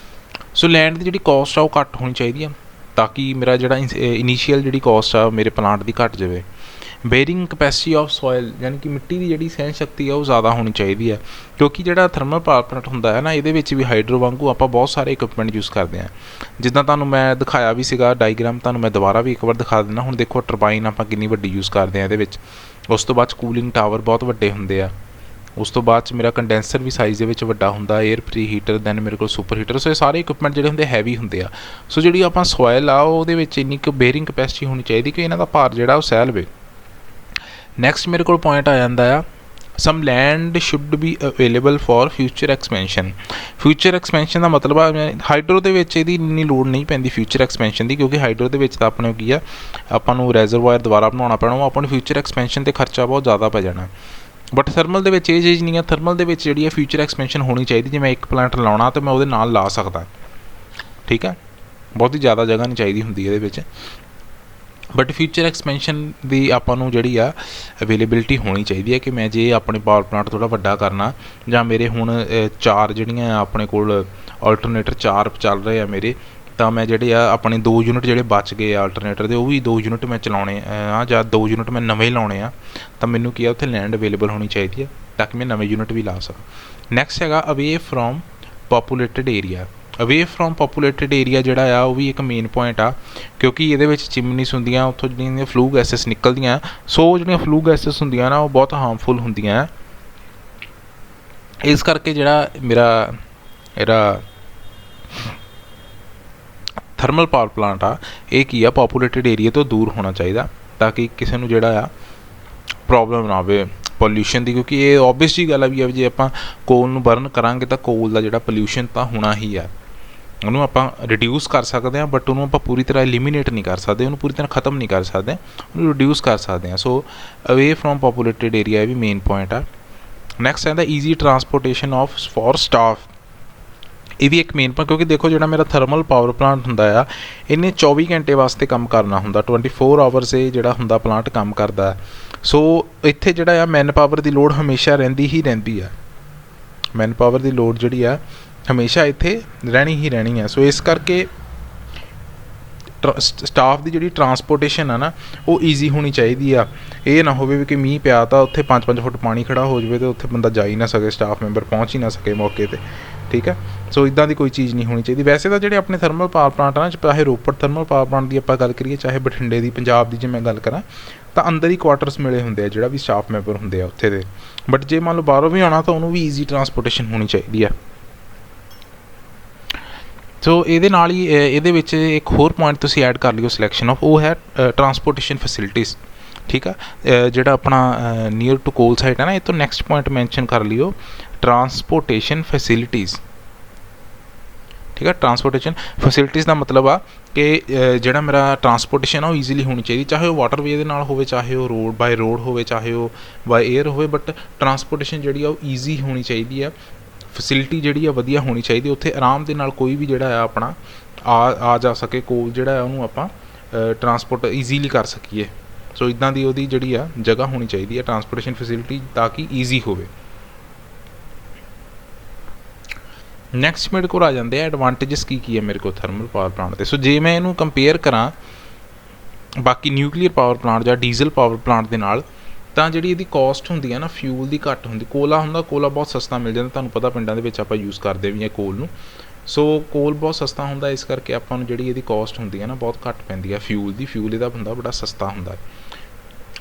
Speaker 1: ਸੋ ਲੈਂਡ ਦੀ ਜਿਹੜੀ ਕੋਸਟ ਆ ਉਹ ਘੱਟ ਹੋਣੀ ਚਾਹੀਦੀ ਆ ਤਾਂ ਕਿ ਮੇਰਾ ਜਿਹੜਾ ਇਨੀਸ਼ੀਅਲ ਜਿਹੜੀ ਕੋਸਟ ਆ ਮੇਰੇ ਪਲਾਂਟ ਦੀ ਘੱਟ ਜਾਵੇ। ਬੇਅਰਿੰਗ ਕਪੈਸਿਟੀ ਆਫ ਸੋਇਲ ਯਾਨੀ ਕਿ ਮਿੱਟੀ ਦੀ ਜਿਹੜੀ ਸਹਿਣ ਸ਼ਕਤੀ ਆ ਉਹ ਜ਼ਿਆਦਾ ਹੋਣੀ ਚਾਹੀਦੀ ਹੈ, ਕਿਉਂਕਿ ਜਿਹੜਾ ਥਰਮਲ ਪਾਵਰ ਪਲਾਂਟ ਹੁੰਦਾ ਹੈ ਨਾ ਇਹਦੇ ਵਿੱਚ ਵੀ ਹਾਈਡਰੋ ਵਾਂਗੂ ਆਪਾਂ ਬਹੁਤ ਸਾਰੇ ਇਕਵਿਪਮੈਂਟ ਯੂਜ਼ ਕਰਦੇ ਹਾਂ। ਜਿੱਦਾਂ ਤੁਹਾਨੂੰ ਮੈਂ ਦਿਖਾਇਆ ਵੀ ਸੀਗਾ ਡਾਇਗ੍ਰਾਮ, ਤੁਹਾਨੂੰ ਮੈਂ ਦੁਬਾਰਾ ਵੀ ਇੱਕ ਵਾਰ ਦਿਖਾ ਦਿੰਦਾ। ਹੁਣ ਦੇਖੋ ਟਰਬਾਈਨ ਆਪਾਂ ਕਿੰਨੀ ਵੱਡੀ ਯੂਜ਼ ਕਰਦੇ ਹਾਂ ਇਹਦੇ ਵਿੱਚ। ਉਸ ਤੋਂ ਬਾਅਦ ਕੂਲਿੰਗ ਟਾਵਰ ਬਹੁਤ ਵੱਡੇ ਹੁੰਦੇ ਆ। ਉਸ ਤੋਂ ਬਾਅਦ 'ਚ ਮੇਰਾ ਕੰਡੈਂਸਰ ਵੀ ਸਾਈਜ਼ ਦੇ ਵਿੱਚ ਵੱਡਾ ਹੁੰਦਾ, ਏਅਰ ਪ੍ਰੀ ਹੀਟਰ, ਦੈਨ ਮੇਰੇ ਕੋਲ ਸੁਪਰ ਹੀਟਰ। ਸੋ ਇਹ ਸਾਰੇ ਇਕਵਿਪਮੈਂਟ ਜਿਹੜੇ ਹੁੰਦੇ ਹੈਵੀ ਹੁੰਦੇ ਆ। ਸੋ ਜਿਹੜੀ ਆਪਾਂ ਸੋਇਲ ਆ ਉਹਦੇ ਵਿੱਚ ਇੰਨੀ ਕੁ ਬੇਅਰਿੰਗ ਕਪੈਸਿਟੀ ਹੋਣੀ ਚਾਹੀਦੀ ਕਿ ਇਹਨਾਂ ਦਾ ਭਾਰ ਜਿਹੜਾ ਉਹ ਸਹਿ ਲਵੇ। ਨੈਕਸਟ ਮੇਰੇ ਕੋਲ ਪੁਆਇੰਟ ਆ ਜਾਂਦਾ ਆ, some land should be available for future expansion. Future expansion ਦਾ ਮਤਲਬ ਆ ਹਾਈਡਰੋ ਦੇ ਵਿੱਚ ਇਹਦੀ ਇੰਨੀ ਲੋੜ ਨਹੀਂ ਪੈਂਦੀ ਫਿਊਚਰ ਐਕਸਪੈਂਸ਼ਨ ਦੀ, ਕਿਉਂਕਿ ਹਾਈਡਰੋ ਦੇ ਵਿੱਚ ਤਾਂ ਆਪਣੇ ਕੀ ਆ ਆਪਾਂ ਨੂੰ ਰੈਜ਼ਰਵਾਇਰ ਦੁਬਾਰਾ ਬਣਾਉਣਾ ਪੈਣਾ, ਉਹ ਆਪਾਂ ਨੂੰ ਫਿਊਚਰ ਐਕਸਪੈਂਸ਼ਨ 'ਤੇ ਖਰਚਾ ਬਹੁਤ ਜ਼ਿਆਦਾ ਪੈ ਜਾਣਾ। ਬਟ ਥਰਮਲ ਦੇ ਵਿੱਚ ਇਹ ਚੀਜ਼ ਨਹੀਂ ਆ। ਥਰਮਲ ਦੇ ਵਿੱਚ ਜਿਹੜੀ ਹੈ ਫਿਊਚਰ ਐਕਸਪੈਂਸ਼ਨ ਹੋਣੀ ਚਾਹੀਦੀ। ਜੇ ਮੈਂ ਇੱਕ ਪਲਾਂਟ ਲਾਉਣਾ ਤਾਂ ਮੈਂ ਉਹਦੇ ਨਾਲ ਲਾ ਸਕਦਾ, ਠੀਕ ਹੈ। ਬਹੁਤੀ ਜ਼ਿਆਦਾ ਜਗ੍ਹਾ ਨਹੀਂ ਚਾਹੀਦੀ ਹੁੰਦੀ ਇਹਦੇ ਵਿੱਚ, ਬਟ ਫਿਊਚਰ ਐਕਸਪੈਂਸ਼ਨ ਦੀ ਆਪਾਂ ਨੂੰ ਜਿਹੜੀ ਆ ਅਵੇਲੇਬਿਲਿਟੀ ਹੋਣੀ ਚਾਹੀਦੀ ਹੈ ਕਿ ਮੈਂ ਜੇ ਆਪਣੇ ਪਾਵਰ ਪਲਾਂਟ ਥੋੜ੍ਹਾ ਵੱਡਾ ਕਰਨਾ, ਜਾਂ ਮੇਰੇ ਹੁਣ 4 ਜਿਹੜੀਆਂ ਆਪਣੇ ਕੋਲ ਆਲਟਰਨੇਟਰ 4 ਚੱਲ ਰਹੇ ਆ ਮੇਰੇ, ਤਾਂ ਮੈਂ ਜਿਹੜੇ ਆ ਆਪਣੇ 2 ਯੂਨਿਟ ਜਿਹੜੇ ਬਚ ਗਏ ਆ ਆਲਟਰਨੇਟਰ ਦੇ, ਉਹ ਵੀ 2 ਯੂਨਿਟ ਮੈਂ ਚਲਾਉਣੇ ਆ ਜਾਂ 2 ਯੂਨਿਟ ਮੈਂ ਨਵੇਂ ਲਾਉਣੇ ਆ, ਤਾਂ ਮੈਨੂੰ ਕੀ ਆ ਉੱਥੇ ਲੈਂਡ ਅਵੇਲੇਬਲ ਹੋਣੀ ਚਾਹੀਦੀ ਹੈ ਤਾਂ ਕਿ ਮੈਂ ਨਵੇਂ ਯੂਨਿਟ ਵੀ ਲਾ ਸਕਾਂ। ਨੈਕਸਟ ਹੈਗਾ ਅਵੇ ਫਰੋਮ ਪੋਪੂਲੇਟਡ ਏਰੀਆ। ਅਵੇ ਫਰੋਮ ਪੋਪੂਲੇਟਡ ਏਰੀਆ ਜਿਹੜਾ ਆ ਉਹ ਵੀ ਇੱਕ ਮੇਨ ਪੁਆਇੰਟ ਆ, ਕਿਉਂਕਿ ਇਹਦੇ ਵਿੱਚ ਚਿਮਨੀਸ ਹੁੰਦੀਆਂ, ਉੱਥੋਂ ਜਿਹੜੀਆਂ ਫਲੂ ਗੈਸਿਸ ਨਿਕਲਦੀਆਂ। ਸੋ ਜਿਹੜੀਆਂ ਫਲੂ ਗੈਸਿਸ ਹੁੰਦੀਆਂ ਨਾ ਉਹ ਬਹੁਤ ਹਾਰਮਫੁਲ ਹੁੰਦੀਆਂ। ਇਸ ਕਰਕੇ ਜਿਹੜਾ ਮੇਰਾ ਇਹਦਾ ਥਰਮਲ ਪਾਵਰ ਪਲਾਂਟ ਆ ਇਹ ਕੀ ਆ ਪੋਪੂਲੇਟਡ ਏਰੀਆ ਤੋਂ ਦੂਰ ਹੋਣਾ ਚਾਹੀਦਾ ਤਾਂ ਕਿ ਕਿਸੇ ਨੂੰ ਜਿਹੜਾ ਆ ਪ੍ਰੋਬਲਮ ਨਾ ਆਵੇ ਪੋਲਿਊਸ਼ਨ ਦੀ, ਕਿਉਂਕਿ ਇਹ ਓਬਵੀਅਸ ਜੀ ਗੱਲ ਆ ਵੀ ਜੇ ਆਪਾਂ ਕੋਲ ਨੂੰ ਬਰਨ ਕਰਾਂਗੇ ਤਾਂ ਕੋਲ ਦਾ ਜਿਹੜਾ ਪੋਲਿਊਸ਼ਨ ਤਾਂ ਹੋਣਾ ਹੀ ਆ। ਉਹਨੂੰ ਆਪਾਂ ਰਿਡਿਊਸ ਕਰ ਸਕਦੇ ਹਾਂ, ਬਟ ਉਹਨੂੰ ਆਪਾਂ ਪੂਰੀ ਤਰ੍ਹਾਂ ਐਲੀਮੀਨੇਟ ਨਹੀਂ ਕਰ ਸਕਦੇ, ਉਹਨੂੰ ਪੂਰੀ ਤਰ੍ਹਾਂ ਖ਼ਤਮ ਨਹੀਂ ਕਰ ਸਕਦੇ, ਉਹਨੂੰ ਰਿਡਿਊਸ ਕਰ ਸਕਦੇ ਹਾਂ। So away from populated area ਵੀ ਮੇਨ ਪੁਆਇੰਟ ਆ। ਨੈਕਸਟ ਆਉਂਦਾ easy transportation of for staff. ਇਹ ਵੀ ਇੱਕ ਮੇਨ ਪੁਆਇੰਟ, ਕਿਉਂਕਿ ਦੇਖੋ ਜਿਹੜਾ ਮੇਰਾ ਥਰਮਲ ਪਾਵਰ ਪਲਾਂਟ ਹੁੰਦਾ ਆ ਇਹਨੇ 24 ਘੰਟੇ ਵਾਸਤੇ ਕੰਮ ਕਰਨਾ ਹੁੰਦਾ, 24 ਆਵਰਸ ਇਹ ਜਿਹੜਾ ਹੁੰਦਾ ਪਲਾਂਟ ਕੰਮ ਕਰਦਾ। ਸੋ ਇੱਥੇ ਜਿਹੜਾ ਆ ਮੈਨ ਪਾਵਰ ਦੀ ਲੋੜ ਹਮੇਸ਼ਾ ਰਹਿੰਦੀ ਹੀ ਰਹਿੰਦੀ ਆ। ਮੈਨ ਪਾਵਰ ਦੀ ਲੋੜ ਜਿਹੜੀ ਆ ਹਮੇਸ਼ਾ ਇੱਥੇ ਰਹਿਣੀ ਹੀ ਰਹਿਣੀ ਆ। ਸੋ ਇਸ ਕਰਕੇ ਸਟਾਫ ਦੀ ਜਿਹੜੀ ਟਰਾਂਸਪੋਰਟੇਸ਼ਨ ਆ ਨਾ ਉਹ ਈਜ਼ੀ ਹੋਣੀ ਚਾਹੀਦੀ ਆ। ਇਹ ਨਾ ਹੋਵੇ ਵੀ ਕਿ ਮੀਂਹ ਪਿਆ ਤਾਂ ਉੱਥੇ 5-5 ਫੁੱਟ ਪਾਣੀ ਖੜਾ ਹੋ ਜਾਵੇ ਅਤੇ ਉੱਥੇ ਬੰਦਾ ਜਾ ਹੀ ਨਾ ਸਕੇ, ਸਟਾਫ ਮੈਂਬਰ ਪਹੁੰਚ ਹੀ ਨਾ ਸਕੇ ਮੌਕੇ 'ਤੇ, ਠੀਕ ਹੈ। ਸੋ ਇੱਦਾਂ ਦੀ ਕੋਈ ਚੀਜ਼ ਨਹੀਂ ਹੋਣੀ ਚਾਹੀਦੀ। ਵੈਸੇ ਤਾਂ ਜਿਹੜੇ ਆਪਣੇ ਥਰਮਲ ਪਾਵਰ ਪਲਾਂਟ ਆ ਨਾ, ਚਾਹੇ ਰੋਪੜ ਥਰਮਲ ਪਾਵਰ ਪਲਾਂਟ ਦੀ ਆਪਾਂ ਗੱਲ ਕਰੀਏ, ਚਾਹੇ ਬਠਿੰਡੇ ਦੀ, ਪੰਜਾਬ ਦੀ ਜੇ ਮੈਂ ਗੱਲ ਕਰਾਂ, ਤਾਂ ਅੰਦਰ ਹੀ ਕੁਆਟਰਸ ਮਿਲੇ ਹੁੰਦੇ ਆ ਜਿਹੜਾ ਵੀ ਸਟਾਫ ਮੈਂਬਰ ਹੁੰਦੇ ਆ ਉੱਥੇ ਦੇ। ਬਟ ਜੇ ਮੰਨ ਲਓ ਬਾਹਰੋਂ ਵੀ ਆਉਣਾ ਤਾਂ ਉਹਨੂੰ ਵੀ ਈਜ਼ੀ ਟਰਾਂਸਪੋਰਟੇਸ਼ਨ ਹੋਣੀ ਚਾਹੀਦੀ ਆ। ਸੋ ਇਹਦੇ ਨਾਲ ਹੀ ਇਹਦੇ ਵਿੱਚ ਇੱਕ ਹੋਰ ਪੁਆਇੰਟ ਤੁਸੀਂ ਐਡ ਕਰ ਲਿਓ ਸਿਲੈਕਸ਼ਨ ਆਫ, ਉਹ ਹੈ ਟਰਾਂਸਪੋਰਟੇਸ਼ਨ ਫੈਸਿਲਿਟੀਜ਼, ਠੀਕ ਆ। ਜਿਹੜਾ ਆਪਣਾ ਨੀਅਰ ਟੂ ਕੋਲ ਸਾਈਟ ਹੈ ਨਾ, ਇਹ ਤੋਂ ਨੈਕਸਟ ਪੁਆਇੰਟ ਮੈਂਸ਼ਨ ਕਰ ਲਿਓ ਟਰਾਂਸਪੋਰਟੇਸ਼ਨ ਫੈਸਿਲਿਟੀਜ਼, ठीक है। ट्रांसपोर्टेशन फैसिलिटीज़ का मतलब आ कि ਜਿਹੜਾ मेरा ट्रांसपोर्टेशन आ ईजीली होनी चाहिए, चाहे वो वाटरवे ਦੇ ਨਾਲ ਹੋਵੇ, ਚਾਹੇ ਉਹ रोड बाय रोड ਹੋਵੇ, ਚਾਹੇ ਉਹ बाय एयर ਹੋਵੇ, बट ट्रांसपोर्टेशन ਜਿਹੜੀ ਆ ਉਹ ईजी ਹੋਣੀ ਚਾਹੀਦੀ ਆ। फैसिलिटी ਜਿਹੜੀ ਆ ਵਧੀਆ ਹੋਣੀ ਚਾਹੀਦੀ, ਉੱਥੇ ਆਰਾਮ ਦੇ ਨਾਲ ਕੋਈ ਵੀ ਜਿਹੜਾ ਆ ਆਪਣਾ ਆ ਜਾ ਸਕੇ, ਕੋਲ ਜਿਹੜਾ ਆ ਉਹਨੂੰ ਆਪਾਂ ट्रांसपोर्ट ईजीली कर सकीए। सो इदां दी ਉਹਦੀ ਜਿਹੜੀ ਆ ਜਗ੍ਹਾ ਹੋਣੀ ਚਾਹੀਦੀ ਹੈ ट्रांसपोर्टेशन फैसिलिटी, ਤਾਂ ਕਿ ईजी ਹੋਵੇ। ਨੈਕਸਟ ਮੇਰੇ ਕੋਲ ਆ ਜਾਂਦੇ ਆ ਐਡਵਾਂਟੇजेस ਕੀ ਹੈ ਮੇਰੇ ਕੋਲ ਥਰਮਲ ਪਾਵਰ ਪਲਾਂਟ ਦੇ। ਸੋ ਜੇ ਮੈਂ ਇਹਨੂੰ ਕੰਪੇਅਰ ਕਰਾਂ ਬਾਕੀ ਨਿਊਕਲੀਅਰ ਪਾਵਰ ਪਲਾਂਟ ਜਾਂ ਡੀਜ਼ਲ ਪਾਵਰ ਪਲਾਂਟ ਦੇ ਨਾਲ, ਤਾਂ ਜਿਹੜੀ ਇਹਦੀ ਕੋਸਟ ਹੁੰਦੀ ਹੈ ਨਾ ਫਿਊਲ ਦੀ ਘੱਟ ਹੁੰਦੀ। ਕੋਲਾ ਹੁੰਦਾ, ਕੋਲਾ ਬਹੁਤ ਸਸਤਾ ਮਿਲ ਜਾਂਦਾ, ਤੁਹਾਨੂੰ ਪਤਾ ਪਿੰਡਾਂ ਦੇ ਵਿੱਚ ਆਪਾਂ ਯੂਜ਼ ਕਰਦੇ ਵੀ ਹਾਂ ਕੋਲ ਨੂੰ। ਸੋ ਕੋਲ ਬਹੁਤ ਸਸਤਾ ਹੁੰਦਾ, ਇਸ ਕਰਕੇ ਆਪਾਂ ਨੂੰ ਜਿਹੜੀ ਇਹਦੀ ਕੋਸਟ ਹੁੰਦੀ ਹੈ ਨਾ ਬਹੁਤ ਘੱਟ ਪੈਂਦੀ ਹੈ ਫਿਊਲ ਦੀ। ਫਿਊਲ ਇਹਦਾ ਹੁੰਦਾ ਬੜਾ ਸਸਤਾ ਹੁੰਦਾ।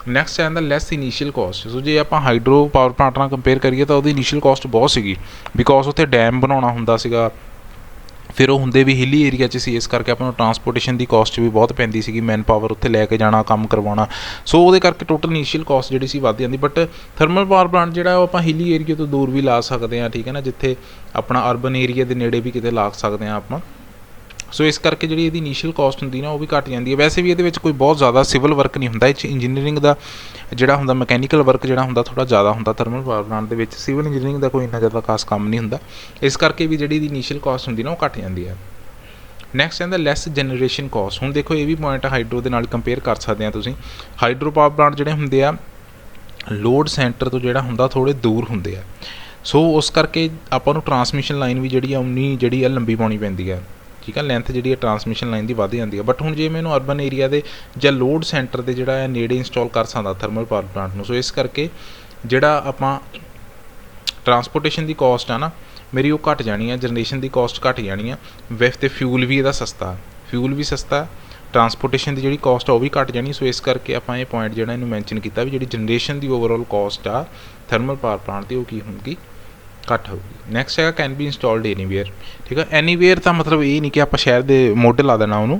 Speaker 1: ਨੈਕਸਟ ਆਉਂਦਾ ਲੈਸ ਇਨੀਸ਼ੀਅਲ ਕੋਸਟ। ਸੋ ਜੇ ਆਪਾਂ ਹਾਈਡਰੋ ਪਾਵਰ ਪਲਾਂਟ ਨਾਲ ਕੰਪੇਅਰ ਕਰੀਏ ਤਾਂ ਉਹਦੀ ਇਨੀਸ਼ੀਅਲ ਕੋਸਟ ਬਹੁਤ ਸੀਗੀ, ਬਿਕੋਜ਼ ਉੱਥੇ ਡੈਮ ਬਣਾਉਣਾ ਹੁੰਦਾ ਸੀਗਾ, ਫਿਰ ਉਹ ਹੁੰਦੇ ਵੀ ਹਿੱਲੀ ਏਰੀਆ 'ਚ ਸੀ, ਇਸ ਕਰਕੇ ਆਪਾਂ ਨੂੰ ਟਰਾਂਸਪੋਰਟੇਸ਼ਨ ਦੀ ਕੋਸਟ ਵੀ ਬਹੁਤ ਪੈਂਦੀ ਸੀਗੀ, ਮੈਨ ਪਾਵਰ ਉੱਥੇ ਲੈ ਕੇ ਜਾਣਾ, ਕੰਮ ਕਰਵਾਉਣਾ। ਸੋ ਉਹਦੇ ਕਰਕੇ ਟੋਟਲ ਇਨੀਸ਼ੀਅਲ ਕੋਸਟ ਜਿਹੜੀ ਸੀ ਵੱਧ ਜਾਂਦੀ। ਬਟ ਥਰਮਲ ਪਾਵਰ ਪਲਾਂਟ ਜਿਹੜਾ ਉਹ ਆਪਾਂ ਹਿੱਲੀ ਏਰੀਆ ਤੋਂ ਦੂਰ ਵੀ ਲਾ ਸਕਦੇ ਹਾਂ, ਠੀਕ ਹੈ ਨਾ, ਜਿੱਥੇ ਆਪਣਾ ਅਰਬਨ ਏਰੀਆ ਦੇ ਨੇੜੇ ਵੀ ਕਿਤੇ ਲਾ ਸਕਦੇ ਹਾਂ ਆਪਾਂ। ਸੋ ਇਸ ਕਰਕੇ ਜਿਹੜੀ ਇਹਦੀ ਇਨੀਸ਼ੀਅਲ ਕੋਸਟ ਹੁੰਦੀ ਨਾ ਉਹ ਵੀ ਘੱਟ ਜਾਂਦੀ ਹੈ। ਵੈਸੇ ਵੀ ਇਹਦੇ ਵਿੱਚ ਕੋਈ ਬਹੁਤ ਜ਼ਿਆਦਾ ਸਿਵਲ ਵਰਕ ਨਹੀਂ ਹੁੰਦਾ, ਇਹ 'ਚ ਇੰਜੀਨੀਅਰਿੰਗ ਦਾ ਜਿਹੜਾ ਹੁੰਦਾ, ਮਕੈਨੀਕਲ ਵਰਕ ਜਿਹੜਾ ਹੁੰਦਾ ਥੋੜ੍ਹਾ ਜ਼ਿਆਦਾ ਹੁੰਦਾ ਥਰਮਲ ਪਾਵਰ ਪਲਾਂਟ ਦੇ ਵਿੱਚ। ਸਿਵਲ ਇੰਜੀਨੀਅਰਿੰਗ ਦਾ ਕੋਈ ਇੰਨਾ ਜ਼ਿਆਦਾ ਖਾਸ ਕੰਮ ਨਹੀਂ ਹੁੰਦਾ, ਇਸ ਕਰਕੇ ਵੀ ਜਿਹੜੀ ਇਹਦੀ ਇਨੀਸ਼ੀਅਲ ਕੋਸਟ ਹੁੰਦੀ ਨਾ ਉਹ ਘੱਟ ਜਾਂਦੀ ਹੈ। ਨੈਕਸਟ ਆਉਂਦਾ ਲੈਸ ਜਨਰੇਸ਼ਨ ਕੋਸਟ। ਹੁਣ ਦੇਖੋ ਇਹ ਵੀ ਪੁਆਇੰਟ ਹਾਈਡਰੋ ਦੇ ਨਾਲ ਕੰਪੇਅਰ ਕਰ ਸਕਦੇ ਆ ਤੁਸੀਂ। ਹਾਈਡਰੋ ਪਾਵਰ ਪਲਾਂਟ ਜਿਹੜੇ ਹੁੰਦੇ ਆ ਲੋਡ ਸੈਂਟਰ ਤੋਂ ਜਿਹੜਾ ਹੁੰਦਾ ਥੋੜ੍ਹੇ ਦੂਰ ਹੁੰਦੇ ਆ, ਸੋ ਉਸ ਕਰਕੇ ਆਪਾਂ ਨੂੰ ਟਰਾਂਸਮਿਸ਼ਨ ਲਾਈਨ ਵੀ ਜਿਹੜੀ ਆ ਉਨੀ ਜਿਹੜੀ ਆ ਲੰਬੀ ਪਾਉਣੀ ਪੈਂਦੀ ਹੈ, ਠੀਕ ਹੈ। ਲੈਂਥ ਜਿਹੜੀ ਹੈ ਟਰਾਂਸਮਿਸ਼ਨ ਲਾਈਨ ਦੀ ਵੱਧ ਜਾਂਦੀ ਹੈ। ਬਟ ਹੁਣ ਜੇ ਮੈਂ ਇਹਨੂੰ ਅਰਬਨ ਏਰੀਆ ਦੇ ਜਾਂ ਲੋਡ ਸੈਂਟਰ ਦੇ ਜਿਹੜਾ ਹੈ ਨੇੜੇ ਇੰਸਟਾਲ ਕਰ ਸਕਦਾ ਥਰਮਲ ਪਾਵਰ ਪਲਾਂਟ ਨੂੰ, ਸੋ ਇਸ ਕਰਕੇ ਜਿਹੜਾ ਆਪਾਂ ਟਰਾਂਸਪੋਰਟੇਸ਼ਨ ਦੀ ਕੋਸਟ ਆ ਨਾ ਮੇਰੀ ਉਹ ਘੱਟ ਜਾਣੀ ਹੈ, ਜਨਰੇਸ਼ਨ ਦੀ ਕੋਸਟ ਘੱਟ ਜਾਣੀ ਆ। ਵੈਸੇ ਤੇ ਫਿਊਲ ਵੀ ਇਹਦਾ ਸਸਤਾ, ਫਿਊਲ ਵੀ ਸਸਤਾ, ਟਰਾਂਸਪੋਰਟੇਸ਼ਨ ਦੀ ਜਿਹੜੀ ਕੋਸਟ ਆ ਉਹ ਵੀ ਘੱਟ ਜਾਣੀ। ਸੋ ਇਸ ਕਰਕੇ ਆਪਾਂ ਇਹ ਪੁਆਇੰਟ ਜਿਹੜਾ ਇਹਨੂੰ ਮੈਂਸ਼ਨ ਕੀਤਾ ਵੀ ਜਿਹੜੀ ਜਨਰੇਸ਼ਨ ਦੀ ਓਵਰਆਲ ਕੋਸਟ ਆ ਥਰਮਲ ਪਾਵਰ ਪਲਾਂਟ ਦੀ ਉਹ ਕੀ ਹੋਊਗੀ, ਘੱਟ ਹੋਊਗੀ। ਨੈਕਸਟ ਹੈਗਾ ਕੈਨ ਬੀ ਇੰਸਟਾਲਡ ਐਨੀਵੇਅਰ, ਠੀਕ ਹੈ। ਐਨੀਵੇਅਰ ਤਾਂ ਮਤਲਬ ਇਹ ਨਹੀਂ ਕਿ ਆਪਾਂ ਸ਼ਹਿਰ ਦੇ ਮੋਢੇ ਲਾ ਦੇਣਾ ਉਹਨੂੰ,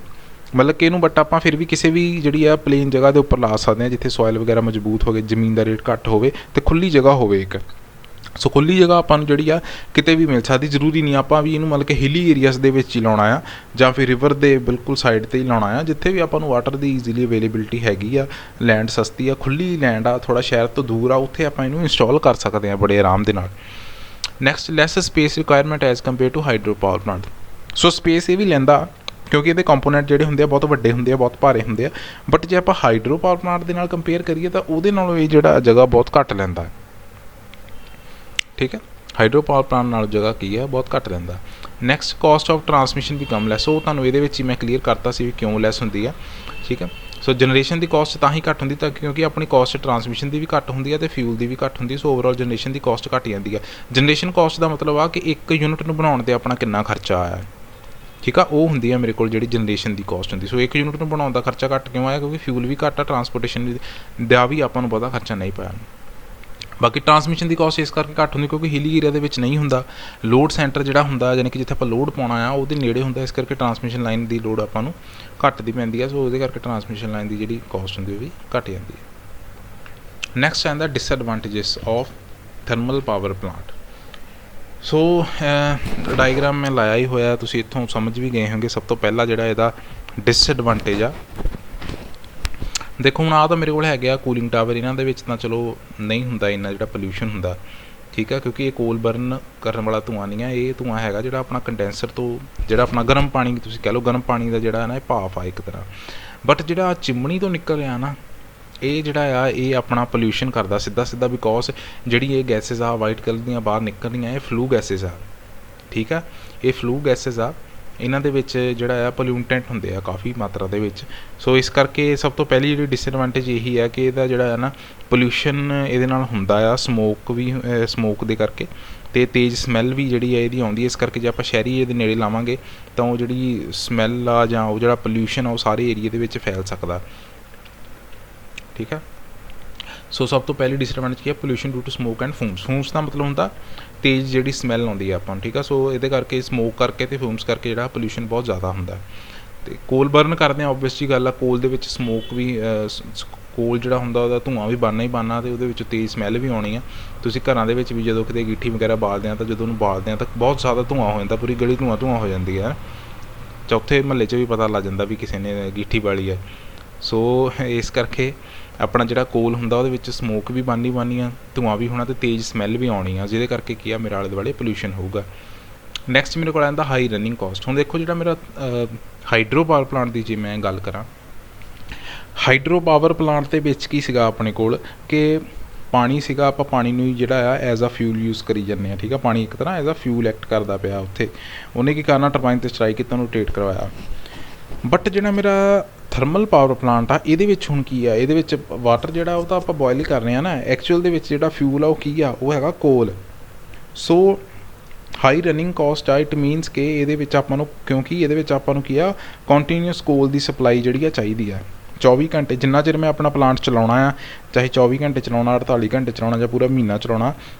Speaker 1: ਮਤਲਬ ਕਿ ਇਹਨੂੰ ਬਟ ਆਪਾਂ ਫਿਰ ਵੀ ਕਿਸੇ ਵੀ ਜਿਹੜੀ ਆ ਪਲੇਨ ਜਗ੍ਹਾ ਦੇ ਉੱਪਰ ਲਾ ਸਕਦੇ ਹਾਂ, ਜਿੱਥੇ ਸੋਇਲ ਵਗੈਰਾ ਮਜ਼ਬੂਤ ਹੋਵੇ, ਜ਼ਮੀਨ ਦਾ ਰੇਟ ਘੱਟ ਹੋਵੇ ਅਤੇ ਖੁੱਲ੍ਹੀ ਜਗ੍ਹਾ ਹੋਵੇ ਇੱਕ। ਸੋ ਖੁੱਲ੍ਹੀ ਜਗ੍ਹਾ ਆਪਾਂ ਨੂੰ ਜਿਹੜੀ ਆ ਕਿਤੇ ਵੀ ਮਿਲ ਸਕਦੀ, ਜ਼ਰੂਰੀ ਨਹੀਂ ਆਪਾਂ ਵੀ ਇਹਨੂੰ ਮਤਲਬ ਕਿ ਹਿੱਲੀ ਏਰੀਆਜ਼ ਦੇ ਵਿੱਚ ਹੀ ਲਾਉਣਾ ਆ ਜਾਂ ਫਿਰ ਰਿਵਰ ਦੇ ਬਿਲਕੁਲ ਸਾਈਡ 'ਤੇ ਹੀ ਲਾਉਣਾ ਆ, ਜਿੱਥੇ ਵੀ ਆਪਾਂ ਨੂੰ ਵਾਟਰ ਦੀ ਈਜ਼ੀਲੀ ਅਵੇਲੇਬਿਲਿਟੀ ਹੈਗੀ ਆ, ਲੈਂਡ ਸਸਤੀ ਆ, ਖੁੱਲ੍ਹੀ ਲੈਂਡ ਆ, ਥੋੜ੍ਹਾ ਸ਼ਹਿਰ ਤੋਂ ਦੂਰ ਆ, ਉੱਥੇ ਆਪਾਂ ਇਹਨੂੰ ਇੰਸਟਾਲ ਕਰ ਸਕਦੇ ਹਾਂ ਬੜੇ ਆਰਾਮ ਦੇ ਨਾਲ। Next less space requirement as compare to hydro power plant. So space ਇਹ ਵੀ ਲੈਂਦਾ ਕਿਉਂਕਿ ਇਹਦੇ ਕੰਪੋਨੈਂਟ ਜਿਹੜੇ ਹੁੰਦੇ ਆ ਬਹੁਤ ਵੱਡੇ ਹੁੰਦੇ ਆ, ਬਹੁਤ ਭਾਰੇ ਹੁੰਦੇ ਆ। ਬਟ ਜੇ ਆਪਾਂ ਹਾਈਡਰੋ ਪਾਵਰ ਪਲਾਂਟ ਦੇ ਨਾਲ ਕੰਪੇਅਰ ਕਰੀਏ ਤਾਂ ਉਹਦੇ ਨਾਲੋਂ ਇਹ ਜਿਹੜਾ ਜਗ੍ਹਾ ਬਹੁਤ ਘੱਟ ਲੈਂਦਾ, ਠੀਕ ਹੈ। ਹਾਈਡਰੋ ਪਾਵਰ ਪਲਾਂਟ ਨਾਲ ਜਗ੍ਹਾ ਕੀ ਹੈ ਬਹੁਤ ਘੱਟ ਲੈਂਦਾ। ਨੈਕਸਟ ਕਾਸਟ ਆਫ ਟਰਾਂਸਮਿਸ਼ਨ ਵੀ ਕਮ ਲੈਸ। ਉਹ ਤੁਹਾਨੂੰ ਇਹਦੇ ਵਿੱਚ ਹੀ ਮੈਂ ਕਲੀਅਰ ਕਰਤਾ ਸੀ ਵੀ ਕਿਉਂ ਲੈਸ ਹੁੰਦੀ ਆ, ਠੀਕ ਹੈ। ਸੋ ਜਨਰੇਸ਼ਨ ਦੀ ਕੋਸਟ ਤਾਂ ਹੀ ਘੱਟ ਹੁੰਦੀ ਤਾਂ ਕਿਉਂਕਿ ਆਪਣੀ ਕੋਸਟ ਟਰਾਂਸਮਿਸ਼ਨ ਦੀ ਵੀ ਘੱਟ ਹੁੰਦੀ ਹੈ ਅਤੇ ਫਿਊਲ ਦੀ ਵੀ ਘੱਟ ਹੁੰਦੀ, ਸੋ ਓਵਰਆਲ ਜਨਰੇਸ਼ਨ ਦੀ ਕੋਸਟ ਘੱਟ ਜਾਂਦੀ ਹੈ। ਜਨਰੇਸ਼ਨ ਕੋਸਟ ਦਾ ਮਤਲਬ ਆ ਕਿ ਇੱਕ ਯੂਨਿਟ ਨੂੰ ਬਣਾਉਣ 'ਤੇ ਆਪਣਾ ਕਿੰਨਾ ਖਰਚਾ ਆਇਆ, ਠੀਕ ਆ, ਉਹ ਹੁੰਦੀ ਹੈ ਮੇਰੇ ਕੋਲ ਜਿਹੜੀ ਜਨਰੇਸ਼ਨ ਦੀ ਕੋਸਟ ਹੁੰਦੀ। ਸੋ ਇੱਕ ਯੂਨਿਟ ਨੂੰ ਬਣਾਉਣ ਦਾ ਖਰਚਾ ਘੱਟ ਕਿਉਂ ਆਇਆ, ਕਿਉਂਕਿ ਫਿਊਲ ਵੀ ਘੱਟ ਆ, ਟਰਾਂਸਪੋਰਟੇਸ਼ਨ ਦਾ ਵੀ ਆਪਾਂ ਨੂੰ ਬਹੁਤਾ ਖਰਚਾ ਨਹੀਂ ਪਾਇਆ। ਬਾਕੀ ਟਰਾਂਸਮਿਸ਼ਨ ਦੀ ਕੋਸਟ ਇਸ ਕਰਕੇ ਘੱਟ ਹੁੰਦੀ ਕਿਉਂਕਿ ਹਿੱਲੀ ਏਰੀਆ ਦੇ ਵਿੱਚ ਨਹੀਂ ਹੁੰਦਾ, ਲੋਡ ਸੈਂਟਰ ਜਿਹੜਾ ਹੁੰਦਾ ਯਾਨੀ ਕਿ ਜਿੱਥੇ ਆਪਾਂ ਲੋਡ ਪਾਉਣਾ ਆ ਉਹਦੇ ਨੇੜੇ ਹੁੰਦਾ, ਇਸ ਕਰਕੇ ਟਰਾਂਸਮਿਸ਼ਨ ਲਾਈਨ ਦੀ ਲੋਡ ਆਪਾਂ ਨੂੰ ਘੱਟ ਦੀ ਪੈਂਦੀ ਹੈ। ਸੋ ਉਹਦੇ ਕਰਕੇ ਟਰਾਂਸਮਿਸ਼ਨ ਲਾਈਨ ਦੀ ਜਿਹੜੀ ਕੋਸਟ ਹੁੰਦੀ ਉਹ ਵੀ ਘੱਟ ਜਾਂਦੀ ਹੈ। ਨੈਕਸਟ ਆਉਂਦਾ disadvantages of thermal power plant. So diagram ਮੈਂ ਲਾਇਆ ਹੀ ਹੋਇਆ, ਤੁਸੀਂ ਇੱਥੋਂ ਸਮਝ ਵੀ ਗਏ ਹੋਗੇ। ਸਭ ਤੋਂ ਪਹਿਲਾਂ ਜਿਹੜਾ ਇਹਦਾ ਡਿਸਐਡਵਾਂਟੇਜ ਆ, ਦੇਖੋ ਹੁਣ ਆਹ ਤਾਂ ਮੇਰੇ ਕੋਲ ਹੈਗੇ ਆ ਕੂਲਿੰਗ ਟਾਵਰ, ਇਹਨਾਂ ਦੇ ਵਿੱਚ ਤਾਂ ਚਲੋ ਨਹੀਂ ਹੁੰਦਾ ਇੰਨਾ ਜਿਹੜਾ ਪੋਲਿਊਸ਼ਨ ਹੁੰਦਾ, ਠੀਕ ਆ, ਕਿਉਂਕਿ ਇਹ ਕੋਲ ਬਰਨ ਕਰਨ ਵਾਲਾ ਧੂੰਆਂ ਨਹੀਂ ਆ, ਇਹ ਧੂੰਆਂ ਹੈਗਾ ਜਿਹੜਾ ਆਪਣਾ ਕੰਡੈਂਸਰ ਤੋਂ ਜਿਹੜਾ ਆਪਣਾ ਗਰਮ ਪਾਣੀ ਤੁਸੀਂ ਕਹਿ ਲਓ, ਗਰਮ ਪਾਣੀ ਦਾ ਜਿਹੜਾ ਹੈ ਨਾ ਇਹ ਭਾਫ ਆ ਇੱਕ ਤਰ੍ਹਾਂ। ਬਟ ਜਿਹੜਾ ਚਿਮਣੀ ਤੋਂ ਨਿਕਲ ਰਿਹਾ ਨਾ ਇਹ ਜਿਹੜਾ ਆ ਇਹ ਆਪਣਾ ਪੋਲਿਊਸ਼ਨ ਕਰਦਾ ਸਿੱਧਾ, ਬਿਕੋਜ਼ ਜਿਹੜੀ ਇਹ ਗੈਸਿਸ ਆ ਵਾਈਟ ਕਲਰ ਦੀਆਂ ਬਾਹਰ ਨਿਕਲ ਰਹੀਆਂ ਇਹ ਫਲੂ ਗੈਸਿਸ ਆ, ਠੀਕ ਆ, ਇਹ ਫਲੂ ਗੈਸਿਸ ਆ, ਇਹਨਾਂ ਦੇ ਵਿੱਚ ਜਿਹੜਾ ਆ ਪੋਲਿਊਟੈਂਟ ਹੁੰਦੇ ਆ ਕਾਫੀ ਮਾਤਰਾ ਦੇ ਵਿੱਚ। ਸੋ ਇਸ ਕਰਕੇ ਸਭ ਤੋਂ ਪਹਿਲੀ ਜਿਹੜੀ ਡਿਸਐਡਵਾਂਟੇਜ ਇਹੀ ਹੈ ਕਿ ਇਹਦਾ ਜਿਹੜਾ ਹੈ ਨਾ ਪੋਲਿਊਸ਼ਨ ਇਹਦੇ ਨਾਲ ਹੁੰਦਾ ਆ, ਸਮੋਕ ਦੇ ਕਰਕੇ, ਅਤੇ ਤੇਜ਼ ਸਮੈਲ ਵੀ ਜਿਹੜੀ ਹੈ ਇਹਦੀ ਆਉਂਦੀ ਹੈ। ਇਸ ਕਰਕੇ ਜੇ ਆਪਾਂ ਸ਼ਹਿਰੀ ਏਰੀਏ ਦੇ ਨੇੜੇ ਲਾਵਾਂਗੇ ਤਾਂ ਉਹ ਜਿਹੜੀ ਸਮੈਲ ਆ ਜਾਂ ਉਹ ਜਿਹੜਾ ਪੋਲਿਊਸ਼ਨ ਆ ਉਹ ਸਾਰੇ ਏਰੀਏ ਦੇ ਵਿੱਚ ਫੈਲ ਸਕਦਾ, ਠੀਕ ਹੈ। ਸੋ ਸਭ ਤੋਂ ਪਹਿਲੀ ਡਿਸਐਡਵਾਂਟੇਜ ਕੀ ਹੈ, pollution due to smoke and fumes ਦਾ ਮਤਲਬ ਹੁੰਦਾ ਤੇਜ਼ ਜਿਹੜੀ ਸਮੈਲ ਆਉਂਦੀ ਹੈ ਆਪਾਂ ਨੂੰ, ਠੀਕ ਆ। ਸੋ ਇਹਦੇ ਕਰਕੇ ਸਮੋਕ ਕਰਕੇ ਅਤੇ ਫੂਮਸ ਕਰਕੇ ਜਿਹੜਾ ਪੋਲਿਊਸ਼ਨ ਬਹੁਤ ਜ਼ਿਆਦਾ ਹੁੰਦਾ। ਅਤੇ ਕੋਲ ਬਰਨ ਕਰਦੇ ਹਾਂ ਓਬਵੀਅਸਲੀ ਗੱਲ ਆ, ਕੋਲ ਦੇ ਵਿੱਚ ਸਮੋਕ ਵੀ ਕੋਲ ਜਿਹੜਾ ਹੁੰਦਾ ਉਹਦਾ ਧੂੰਆਂ ਵੀ ਬਣਨਾ ਹੀ ਬਣਨਾ ਅਤੇ ਉਹਦੇ ਵਿੱਚ ਤੇਜ਼ ਸਮੈਲ ਵੀ ਆਉਣੀ ਆ। ਤੁਸੀਂ ਘਰਾਂ ਦੇ ਵਿੱਚ ਵੀ ਜਦੋਂ ਕਿਤੇ ਗਿੱਠੀ ਵਗੈਰਾ ਬਾਲਦੇ ਆ ਤਾਂ ਜਦੋਂ ਉਹਨੂੰ ਬਾਲਦੇ ਆ ਤਾਂ ਬਹੁਤ ਜ਼ਿਆਦਾ ਧੂੰਆਂ ਹੋ ਜਾਂਦਾ, ਪੂਰੀ ਗਲੀ ਧੂੰਆਂ ਹੋ ਜਾਂਦੀ ਹੈ। ਚੌਥੇ ਮਹੱਲੇ 'ਚ ਵੀ ਪਤਾ ਲੱਗ ਜਾਂਦਾ ਵੀ ਕਿਸੇ ਨੇ ਗਿੱਠੀ ਬਾਲੀ ਹੈ। ਸੋ ਇਸ ਕਰਕੇ ਆਪਣਾ ਜਿਹੜਾ ਕੋਲ ਹੁੰਦਾ ਉਹਦੇ ਵਿੱਚ ਸਮੋਕ ਵੀ ਬਣਨੀ ਆ, ਧੂੰਆਂ ਵੀ ਹੋਣਾ ਅਤੇ ਤੇਜ਼ ਸਮੈਲ ਵੀ ਆਉਣੀ ਆ, ਜਿਹਦੇ ਕਰਕੇ ਕੀ ਆ ਮੇਰੇ ਆਲੇ ਦੁਆਲੇ ਪੋਲਿਊਸ਼ਨ ਹੋਊਗਾ। ਨੈਕਸਟ ਮੇਰੇ ਕੋਲ ਆਉਂਦਾ ਹਾਈ ਰਨਿੰਗ ਕੋਸਟ। ਹੁਣ ਦੇਖੋ ਜਿਹੜਾ ਮੇਰਾ ਹਾਈਡਰੋ ਪਾਵਰ ਪਲਾਂਟ ਦੀ ਜੇ ਮੈਂ ਗੱਲ ਕਰਾਂ, ਹਾਈਡਰੋ ਪਾਵਰ ਪਲਾਂਟ ਦੇ ਵਿੱਚ ਕੀ ਸੀਗਾ ਆਪਣੇ ਕੋਲ ਕਿ ਪਾਣੀ ਸੀਗਾ, ਆਪਾਂ ਪਾਣੀ ਨੂੰ ਜਿਹੜਾ ਆ ਐਜ਼ ਆ ਫਿਊਲ ਯੂਜ਼ ਕਰੀ ਜਾਂਦੇ ਹਾਂ। ਠੀਕ ਆ, ਪਾਣੀ ਇੱਕ ਤਰ੍ਹਾਂ ਐਜ਼ ਆ ਫਿਊਲ ਐਕਟ ਕਰਦਾ ਪਿਆ ਉੱਥੇ। ਉਹਨੇ ਕੀ ਕਰਨਾ, ਟਰਬਾਈਨ 'ਤੇ ਸਟਰਾਈਕ ਕੀਤਾ, ਉਹਨੂੰ ਰੋਟੇਟ ਕਰਵਾਇਆ। ਬਟ ਜਿਹੜਾ ਮੇਰਾ ਥਰਮਲ ਪਾਵਰ ਪਲਾਂਟ ਆ ਇਹਦੇ ਵਿੱਚ ਹੁਣ ਕੀ ਆ, ਇਹਦੇ ਵਿੱਚ ਵਾਟਰ ਜਿਹੜਾ ਉਹ ਤਾਂ ਆਪਾਂ ਬੋਇਲ ਹੀ ਕਰ ਰਹੇ ਹਾਂ ਨਾ, ਐਕਚੁਅਲ ਦੇ ਵਿੱਚ ਜਿਹੜਾ ਫਿਊਲ ਆ ਉਹ ਕੀ ਆ, ਉਹ ਹੈਗਾ ਕੋਲ। ਸੋ ਹਾਈ ਰਨਿੰਗ ਕੋਸਟ ਆ, ਇਟ ਮੀਨਸ ਕਿ ਇਹਦੇ ਵਿੱਚ ਆਪਾਂ ਨੂੰ, ਕਿਉਂਕਿ ਇਹਦੇ ਵਿੱਚ ਆਪਾਂ ਨੂੰ ਕੀ ਆ, ਕੰਟੀਨਿਊਸ ਕੋਲ ਦੀ ਸਪਲਾਈ ਜਿਹੜੀ ਆ ਚਾਹੀਦੀ ਆ 24 ਘੰਟੇ। ਜਿੰਨਾ ਚਿਰ ਮੈਂ ਆਪਣਾ ਪਲਾਂਟ ਚਲਾਉਣਾ ਆ, ਚਾਹੇ 24 ਘੰਟੇ ਚਲਾਉਣਾ, 48 ਘੰਟੇ ਚਲਾਉਣਾ ਜਾਂ ਪੂਰਾ ਮਹੀਨਾ ਚਲਾਉਣਾ,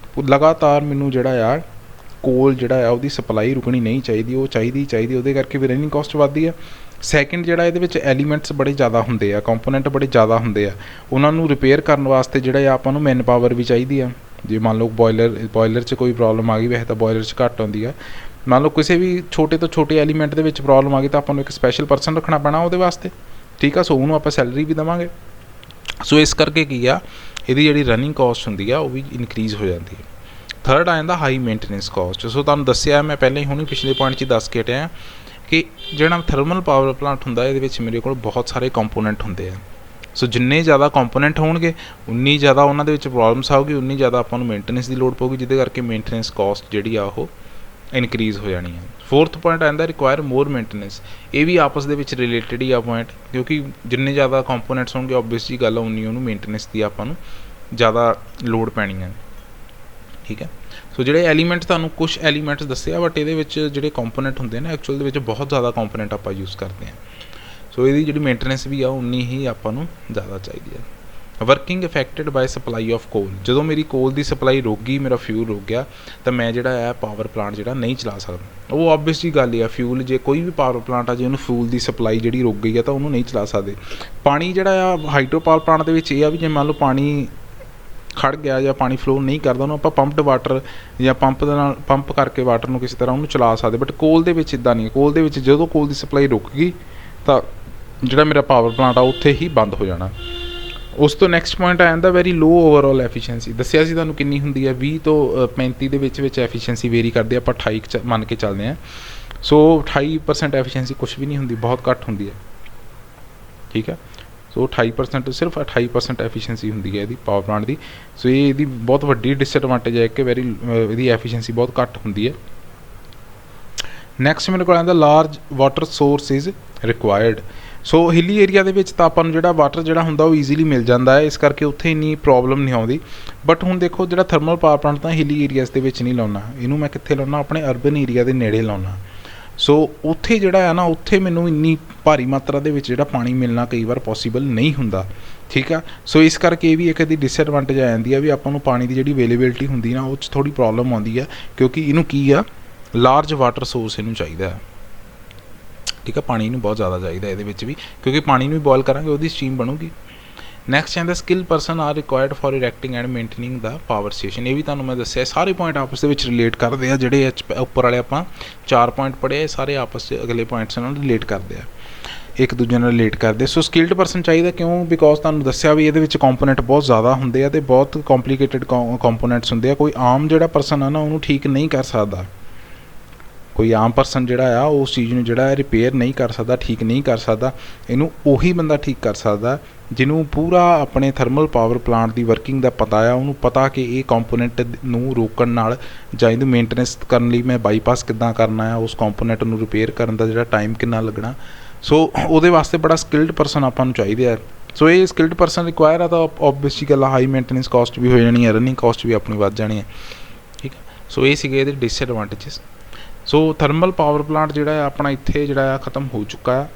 Speaker 1: ਲਗਾਤਾਰ ਮੈਨੂੰ ਜਿਹੜਾ ਆ ਕੋਲ ਜਿਹੜਾ ਆ ਉਹਦੀ ਸਪਲਾਈ ਰੁਕਣੀ ਨਹੀਂ ਚਾਹੀਦੀ, ਉਹ ਚਾਹੀਦੀ। ਉਹਦੇ ਕਰਕੇ ਵੀ ਰਨਿੰਗ ਕੋਸਟ ਵੱਧਦੀ ਆ। ਸੈਕਿੰਡ ਜਿਹੜਾ ਇਹਦੇ ਵਿੱਚ ਐਲੀਮੈਂਟਸ ਬੜੇ ਜ਼ਿਆਦਾ ਹੁੰਦੇ ਆ, ਕੰਪੋਨੈਂਟ ਬੜੇ ਜ਼ਿਆਦਾ ਹੁੰਦੇ ਆ, ਉਹਨਾਂ ਨੂੰ ਰਿਪੇਅਰ ਕਰਨ ਵਾਸਤੇ ਜਿਹੜਾ ਆ ਆਪਾਂ ਨੂੰ ਮੈਨ ਪਾਵਰ ਵੀ ਚਾਹੀਦੀ ਆ। ਜੇ ਮੰਨ ਲਓ ਬੋਇਲਰ 'ਚ ਕੋਈ ਪ੍ਰੋਬਲਮ ਆ ਗਈ, ਵੈਸੇ ਤਾਂ ਬੋਇਲਰ 'ਚ ਘੱਟ ਆਉਂਦੀ ਆ, ਮੰਨ ਲਓ ਕਿਸੇ ਵੀ ਛੋਟੇ ਤੋਂ ਛੋਟੇ ਐਲੀਮੈਂਟ ਦੇ ਵਿੱਚ ਪ੍ਰੋਬਲਮ ਆ ਗਈ ਤਾਂ ਆਪਾਂ ਨੂੰ ਇੱਕ ਸਪੈਸ਼ਲ ਪਰਸਨ ਰੱਖਣਾ ਪੈਣਾ ਉਹਦੇ ਵਾਸਤੇ। ਠੀਕ ਆ, ਸੋ ਉਹਨੂੰ ਆਪਾਂ ਸੈਲਰੀ ਵੀ ਦੇਵਾਂਗੇ। ਸੋ ਇਸ ਕਰਕੇ ਕੀ ਆ, ਇਹਦੀ ਜਿਹੜੀ ਰਨਿੰਗ ਕੋਸਟ ਹੁੰਦੀ ਆ ਉਹ ਵੀ ਇਨਕਰੀਜ਼ ਹੋ ਜਾਂਦੀ ਹੈ। ਥਰਡ ਆ ਜਾਂਦਾ ਹਾਈ ਮੇਨਟੇਨੈਂਸ ਕੋਸਟ। ਸੋ ਤੁਹਾਨੂੰ ਦੱਸਿਆ ਮੈਂ ਪਹਿਲਾਂ ਹੀ ਹੁਣੀ ਪਿਛਲੇ ਪੁਆਇੰਟ 'ਚ ਦੱਸ ਕੇ ਹਟਿਆ ਕਿ ਜਿਹੜਾ ਥਰਮਲ ਪਾਵਰ ਪਲਾਂਟ ਹੁੰਦਾ ਇਹਦੇ ਵਿੱਚ ਮੇਰੇ ਕੋਲ ਬਹੁਤ ਸਾਰੇ ਕੰਪੋਨੈਂਟ ਹੁੰਦੇ ਆ। ਸੋ ਜਿੰਨੇ ਜ਼ਿਆਦਾ ਕੰਪੋਨੈਂਟ ਹੋਣਗੇ ਉਨੀ ਜ਼ਿਆਦਾ ਉਹਨਾਂ ਦੇ ਵਿੱਚ ਪ੍ਰੋਬਲਮਸ ਆਊਗੀ, ਉਨੀ ਜ਼ਿਆਦਾ ਆਪਾਂ ਨੂੰ ਮੇਨਟੇਨੈਂਸ ਦੀ ਲੋੜ ਪਊਗੀ, ਜਿਹਦੇ ਕਰਕੇ ਮੇਨਟੇਨੈਂਸ ਕੋਸਟ ਜਿਹੜੀ ਆ ਉਹ ਇਨਕਰੀਜ਼ ਹੋ ਜਾਣੀ ਹੈ। ਫੋਰਥ ਪੁਆਇੰਟ ਆਉਂਦਾ ਰਿਕੁਆਇਰ ਮੋਰ ਮੇਨਟੇਨੈਂਸ। ਇਹ ਵੀ ਆਪਸ ਦੇ ਵਿੱਚ ਰਿਲੇਟਡ ਹੀ ਆ ਪੁਆਇੰਟ, ਕਿਉਂਕਿ ਜਿੰਨੇ ਜ਼ਿਆਦਾ ਕੰਪੋਨੈਂਟਸ ਹੋਣਗੇ ਓਬਵੀਅਸਲੀ ਗੱਲ ਉਨੀ ਉਹਨੂੰ ਮੇਨਟੇਨੈਂਸ ਦੀ ਆਪਾਂ ਨੂੰ ਜ਼ਿਆਦਾ ਲੋੜ ਪੈਣੀ ਹੈ। ਠੀਕ ਹੈ, ਸੋ ਜਿਹੜੇ ਐਲੀਮੈਂਟ ਤੁਹਾਨੂੰ ਕੁਛ ਐਲੀਮੈਂਟਸ ਦੱਸਿਆ, ਬਟ ਇਹਦੇ ਵਿੱਚ ਜਿਹੜੇ ਕੰਪੋਨੈਂਟ ਹੁੰਦੇ ਨੇ ਐਕਚੁਅਲ ਦੇ ਵਿੱਚ ਬਹੁਤ ਜ਼ਿਆਦਾ ਕੰਪੋਨੈਂਟ ਆਪਾਂ ਯੂਜ਼ ਕਰਦੇ ਹਾਂ। ਸੋ ਇਹਦੀ ਜਿਹੜੀ ਮੇਨਟੇਨੈਂਸ ਵੀ ਆ ਉਨੀ ਹੀ ਆਪਾਂ ਨੂੰ ਜ਼ਿਆਦਾ ਚਾਹੀਦੀ ਹੈ। Working affected by supply of coal. ਜਦੋਂ ਮੇਰੀ ਕੋਲ ਦੀ ਸਪਲਾਈ ਰੁਕ ਗਈ, ਮੇਰਾ ਫਿਊਲ ਰੁਕ ਗਿਆ, ਤਾਂ ਮੈਂ ਜਿਹੜਾ ਹੈ ਪਾਵਰ ਪਲਾਂਟ ਜਿਹੜਾ ਨਹੀਂ ਚਲਾ ਸਕਦਾ। ਉਹ ਓਬਵੀਅਸਲੀ ਗੱਲ ਹੀ ਆ, ਫਿਊਲ ਜੇ ਕੋਈ ਵੀ ਪਾਵਰ ਪਲਾਂਟ ਆ ਜੇ ਉਹਨੂੰ ਫਿਊਲ ਦੀ ਸਪਲਾਈ ਜਿਹੜੀ ਰੁਕ ਗਈ ਆ ਤਾਂ ਉਹਨੂੰ ਨਹੀਂ ਚਲਾ ਸਕਦੇ। ਪਾਣੀ ਜਿਹੜਾ ਆ ਹਾਈਡਰੋ ਪਾਵਰ ਪਲਾਂਟ ਦੇ ਵਿੱਚ ਇਹ ਆ ਵੀ ਜੇ ਮੰਨ ਲਓ ਪਾਣੀ ਖੜ ਗਿਆ ਜਾਂ ਪਾਣੀ ਫਲੋ ਨਹੀਂ ਕਰਦਾ, ਉਹਨੂੰ ਆਪਾਂ ਪੰਪਡ ਵਾਟਰ ਜਾਂ ਪੰਪ ਦੇ ਨਾਲ ਪੰਪ ਕਰਕੇ ਵਾਟਰ ਨੂੰ ਕਿਸੇ ਤਰ੍ਹਾਂ ਉਹਨੂੰ ਚਲਾ ਸਕਦੇ। ਬਟ ਕੋਲ ਦੇ ਵਿੱਚ ਇੱਦਾਂ ਨਹੀਂ। ਕੋਲ ਦੇ ਵਿੱਚ ਜਦੋਂ ਕੋਲ ਦੀ ਸਪਲਾਈ ਰੁਕ ਗਈ ਤਾਂ ਜਿਹੜਾ ਮੇਰਾ ਪਾਵਰ ਪਲਾਂਟ ਆ ਉੱਥੇ ਹੀ ਬੰਦ ਹੋ ਜਾਣਾ। ਉਸ ਤੋਂ ਨੈਕਸਟ ਪੁਆਇੰਟ ਆ ਜਾਂਦਾ ਵੈਰੀ ਲੋ ਓਵਰਆਲ ਐਫੀਸ਼ੀਐਂਸੀ। ਦੱਸਿਆ ਸੀ ਤੁਹਾਨੂੰ ਕਿੰਨੀ ਹੁੰਦੀ ਹੈ, 20 ਤੋਂ 35 ਦੇ ਵਿੱਚ ਐਫੀਸ਼ੀਐਂਸੀ ਵੇਰੀ ਕਰਦੇ ਆਪਾਂ 28 ਮੰਨ ਕੇ ਚੱਲਦੇ ਹਾਂ। ਸੋ 28% ਐਫੀਸ਼ੀਐਂਸੀ ਕੁਛ ਵੀ ਨਹੀਂ ਹੁੰਦੀ, ਬਹੁਤ ਘੱਟ ਹੁੰਦੀ ਹੈ। ਠੀਕ ਹੈ, ਸੋ 28% ਸਿਰਫ 28% ਐਫੀਸ਼ੀਐਂਸੀ ਹੁੰਦੀ ਹੈ ਇਹਦੀ ਪਾਵਰ ਪਲਾਂਟ ਦੀ। ਸੋ ਇਹ ਇਹਦੀ ਬਹੁਤ ਵੱਡੀ ਡਿਸਐਡਵਾਂਟੇਜ ਹੈ ਕਿ ਇਹਦੀ ਐਫੀਸ਼ੀਐਂਸੀ ਬਹੁਤ ਘੱਟ ਹੁੰਦੀ ਹੈ। ਨੈਕਸਟ ਮੇਰੇ ਕੋਲ ਆਉਂਦਾ large water source is required. So hilly area ਦੇ ਵਿੱਚ ਤਾਂ ਆਪਾਂ ਨੂੰ ਜਿਹੜਾ ਵਾਟਰ ਜਿਹੜਾ ਹੁੰਦਾ ਉਹ ਈਜ਼ੀਲੀ ਮਿਲ ਜਾਂਦਾ ਹੈ, ਇਸ ਕਰਕੇ ਉੱਥੇ ਇੰਨੀ ਪ੍ਰੋਬਲਮ ਨਹੀਂ ਆਉਂਦੀ। ਬਟ ਹੁਣ ਦੇਖੋ ਜਿਹੜਾ ਥਰਮਲ ਪਾਵਰ ਪਲਾਂਟ ਤਾਂ ਹਿੱਲੀ ਏਰੀਆਜ਼ ਦੇ ਵਿੱਚ ਨਹੀਂ ਲਾਉਣਾ, ਇਹਨੂੰ ਮੈਂ ਕਿੱਥੇ ਲਾਉਣਾ, ਆਪਣੇ ਅਰਬਨ ਏਰੀਆ ਦੇ ਨੇੜੇ ਲਾਉਣਾ। ਸੋ ਉੱਥੇ ਜਿਹੜਾ ਆ ਨਾ, ਉੱਥੇ ਮੈਨੂੰ ਇੰਨੀ ਭਾਰੀ ਮਾਤਰਾ ਦੇ ਵਿੱਚ ਜਿਹੜਾ ਪਾਣੀ ਮਿਲਣਾ ਕਈ ਵਾਰ ਪੋਸੀਬਲ ਨਹੀਂ ਹੁੰਦਾ। ਠੀਕ ਆ, ਸੋ ਇਸ ਕਰਕੇ ਇਹ ਵੀ ਇੱਕ ਇਹਦੀ ਡਿਸਐਡਵਾਂਟੇਜ ਆ ਜਾਂਦੀ ਆ ਵੀ ਆਪਾਂ ਨੂੰ ਪਾਣੀ ਦੀ ਜਿਹੜੀ ਅਵੇਲੇਬਿਲਿਟੀ ਹੁੰਦੀ ਨਾ ਉਹ 'ਚ ਥੋੜ੍ਹੀ ਪ੍ਰੋਬਲਮ ਆਉਂਦੀ ਆ, ਕਿਉਂਕਿ ਇਹਨੂੰ ਕੀ ਆ ਲਾਰਜ ਵਾਟਰ ਸੋਰਸ ਇਹਨੂੰ ਚਾਹੀਦਾ। ਠੀਕ ਆ, ਪਾਣੀ ਨੂੰ ਬਹੁਤ ਜ਼ਿਆਦਾ ਚਾਹੀਦਾ ਇਹਦੇ ਵਿੱਚ ਵੀ, ਕਿਉਂਕਿ ਪਾਣੀ ਨੂੰ ਵੀ ਬੋਇਲ ਕਰਾਂਗੇ ਉਹਦੀ ਸਟੀਮ ਬਣੂਗੀ। ਨੈਕਸਟ ਆਉਂਦਾ skill person are required for erecting and maintaining ਦਾ ਪਾਵਰ ਸਟੇਸ਼ਨ। ਇਹ ਵੀ ਤੁਹਾਨੂੰ ਮੈਂ ਦੱਸਿਆ ਸਾਰੇ ਪੁਆਇੰਟ ਆਪਸ ਦੇ ਵਿੱਚ ਰਿਲੇਟ ਕਰਦੇ ਆ। ਜਿਹੜੇ ਉੱਪਰ ਵਾਲੇ ਆਪਾਂ 4 ਪੁਆਇੰਟ ਪੜ੍ਹੇ, ਸਾਰੇ ਆਪਸ 'ਚ ਅਗਲੇ ਪੁਆਇੰਟਸ ਨਾਲ ਰਿਲੇਟ ਕਰਦੇ ਆ, ਇੱਕ ਦੂਜੇ ਨਾਲ ਰਿਲੇਟ ਕਰਦੇ। ਸੋ ਸਕਿਲਡ ਪਰਸਨ ਚਾਹੀਦਾ, ਕਿਉਂ? ਬਿਕੋਜ਼ ਤੁਹਾਨੂੰ ਦੱਸਿਆ ਵੀ ਇਹਦੇ ਵਿੱਚ ਕੰਪੋਨੈਂਟ ਬਹੁਤ ਜ਼ਿਆਦਾ ਹੁੰਦੇ ਆ ਅਤੇ ਬਹੁਤ ਕੰਪਲੀਕੇਟਿਡ ਕੰਪੋਨੈਂਟਸ ਹੁੰਦੇ ਆ। ਕੋਈ ਆਮ ਜਿਹੜਾ ਪਰਸਨ ਆ ਨਾ ਉਹਨੂੰ ਠੀਕ ਨਹੀਂ ਕਰ ਸਕਦਾ। ਕੋਈ ਆਮ ਪਰਸਨ ਜਿਹੜਾ ਆ ਉਸ ਚੀਜ਼ ਨੂੰ ਜਿਹੜਾ ਰਿਪੇਅਰ ਨਹੀਂ ਕਰ ਸਕਦਾ, ਠੀਕ ਨਹੀਂ ਕਰ ਸਕਦਾ। ਇਹਨੂੰ ਉਹੀ ਬੰਦਾ ਠੀਕ ਕਰ ਸਕਦਾ ਜਿਹਨੂੰ ਪੂਰਾ ਆਪਣੇ ਥਰਮਲ ਪਾਵਰ ਪਲਾਂਟ ਦੀ ਵਰਕਿੰਗ ਦਾ ਪਤਾ ਆ, ਉਹਨੂੰ ਪਤਾ ਕਿ ਇਹ ਕੰਪੋਨੈਂਟ ਨੂੰ ਰੋਕਣ ਨਾਲ ਜਾਂ ਇਹਨੂੰ ਮੇਨਟੇਨੈਂਸ ਕਰਨ ਲਈ ਮੈਂ ਬਾਈਪਾਸ ਕਿੱਦਾਂ ਕਰਨਾ ਆ, ਉਸ ਕੰਪੋਨੈਂਟ ਨੂੰ ਰਿਪੇਅਰ ਕਰਨ ਦਾ ਜਿਹੜਾ ਟਾਈਮ ਕਿੰਨਾ ਲੱਗਣਾ। ਸੋ ਉਹਦੇ ਵਾਸਤੇ ਬੜਾ ਸਕਿਲਡ ਪਰਸਨ ਆਪਾਂ ਨੂੰ ਚਾਹੀਦੇ ਆ। ਸੋ ਇਹ ਸਕਿਲਡ ਪਰਸਨ ਰਿਕੁਆਇਰ ਆ ਤਾਂ ਓਬਵੀਅਸਲੀ ਗੱਲ ਆ, ਹਾਈ ਮੇਨਟੇਨੈਂਸ ਕੋਸਟ ਵੀ ਹੋ ਜਾਣੀ ਹੈ, ਰਨਿੰਗ ਕੋਸਟ ਵੀ ਆਪਣੀ ਵੱਧ ਜਾਣੀ ਹੈ। ਠੀਕ ਹੈ, ਸੋ ਇਹ ਸੀਗੇ ਇਹਦੇ ਡਿਸਐਡਵਾਂਟੇਜਸ। ਸੋ ਥਰਮਲ ਪਾਵਰ ਪਲਾਂਟ ਜਿਹੜਾ ਆ ਆਪਣਾ ਇੱਥੇ ਜਿਹੜਾ ਆ ਖ਼ਤਮ ਹੋ ਚੁੱਕਾ ਆ।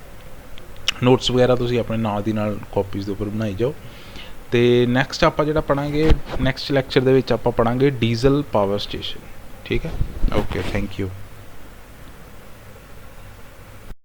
Speaker 1: ਨੋਟਸ ਵਗੈਰਾ ਤੁਸੀਂ ਆਪਣੇ ਨਾਲ ਦੀ ਨਾਲ ਕਾਪੀਜ਼ ਦੇ ਉੱਪਰ ਬਣਾਈ ਜਾਓ। ਅਤੇ ਨੈਕਸਟ ਆਪਾਂ ਜਿਹੜਾ ਪੜ੍ਹਾਂਗੇ, ਨੈਕਸਟ ਲੈਕਚਰ ਦੇ ਵਿੱਚ ਆਪਾਂ ਪੜ੍ਹਾਂਗੇ ਡੀਜ਼ਲ ਪਾਵਰ ਸਟੇਸ਼ਨ। ਠੀਕ ਹੈ, ਓਕੇ, ਥੈਂਕ ਯੂ।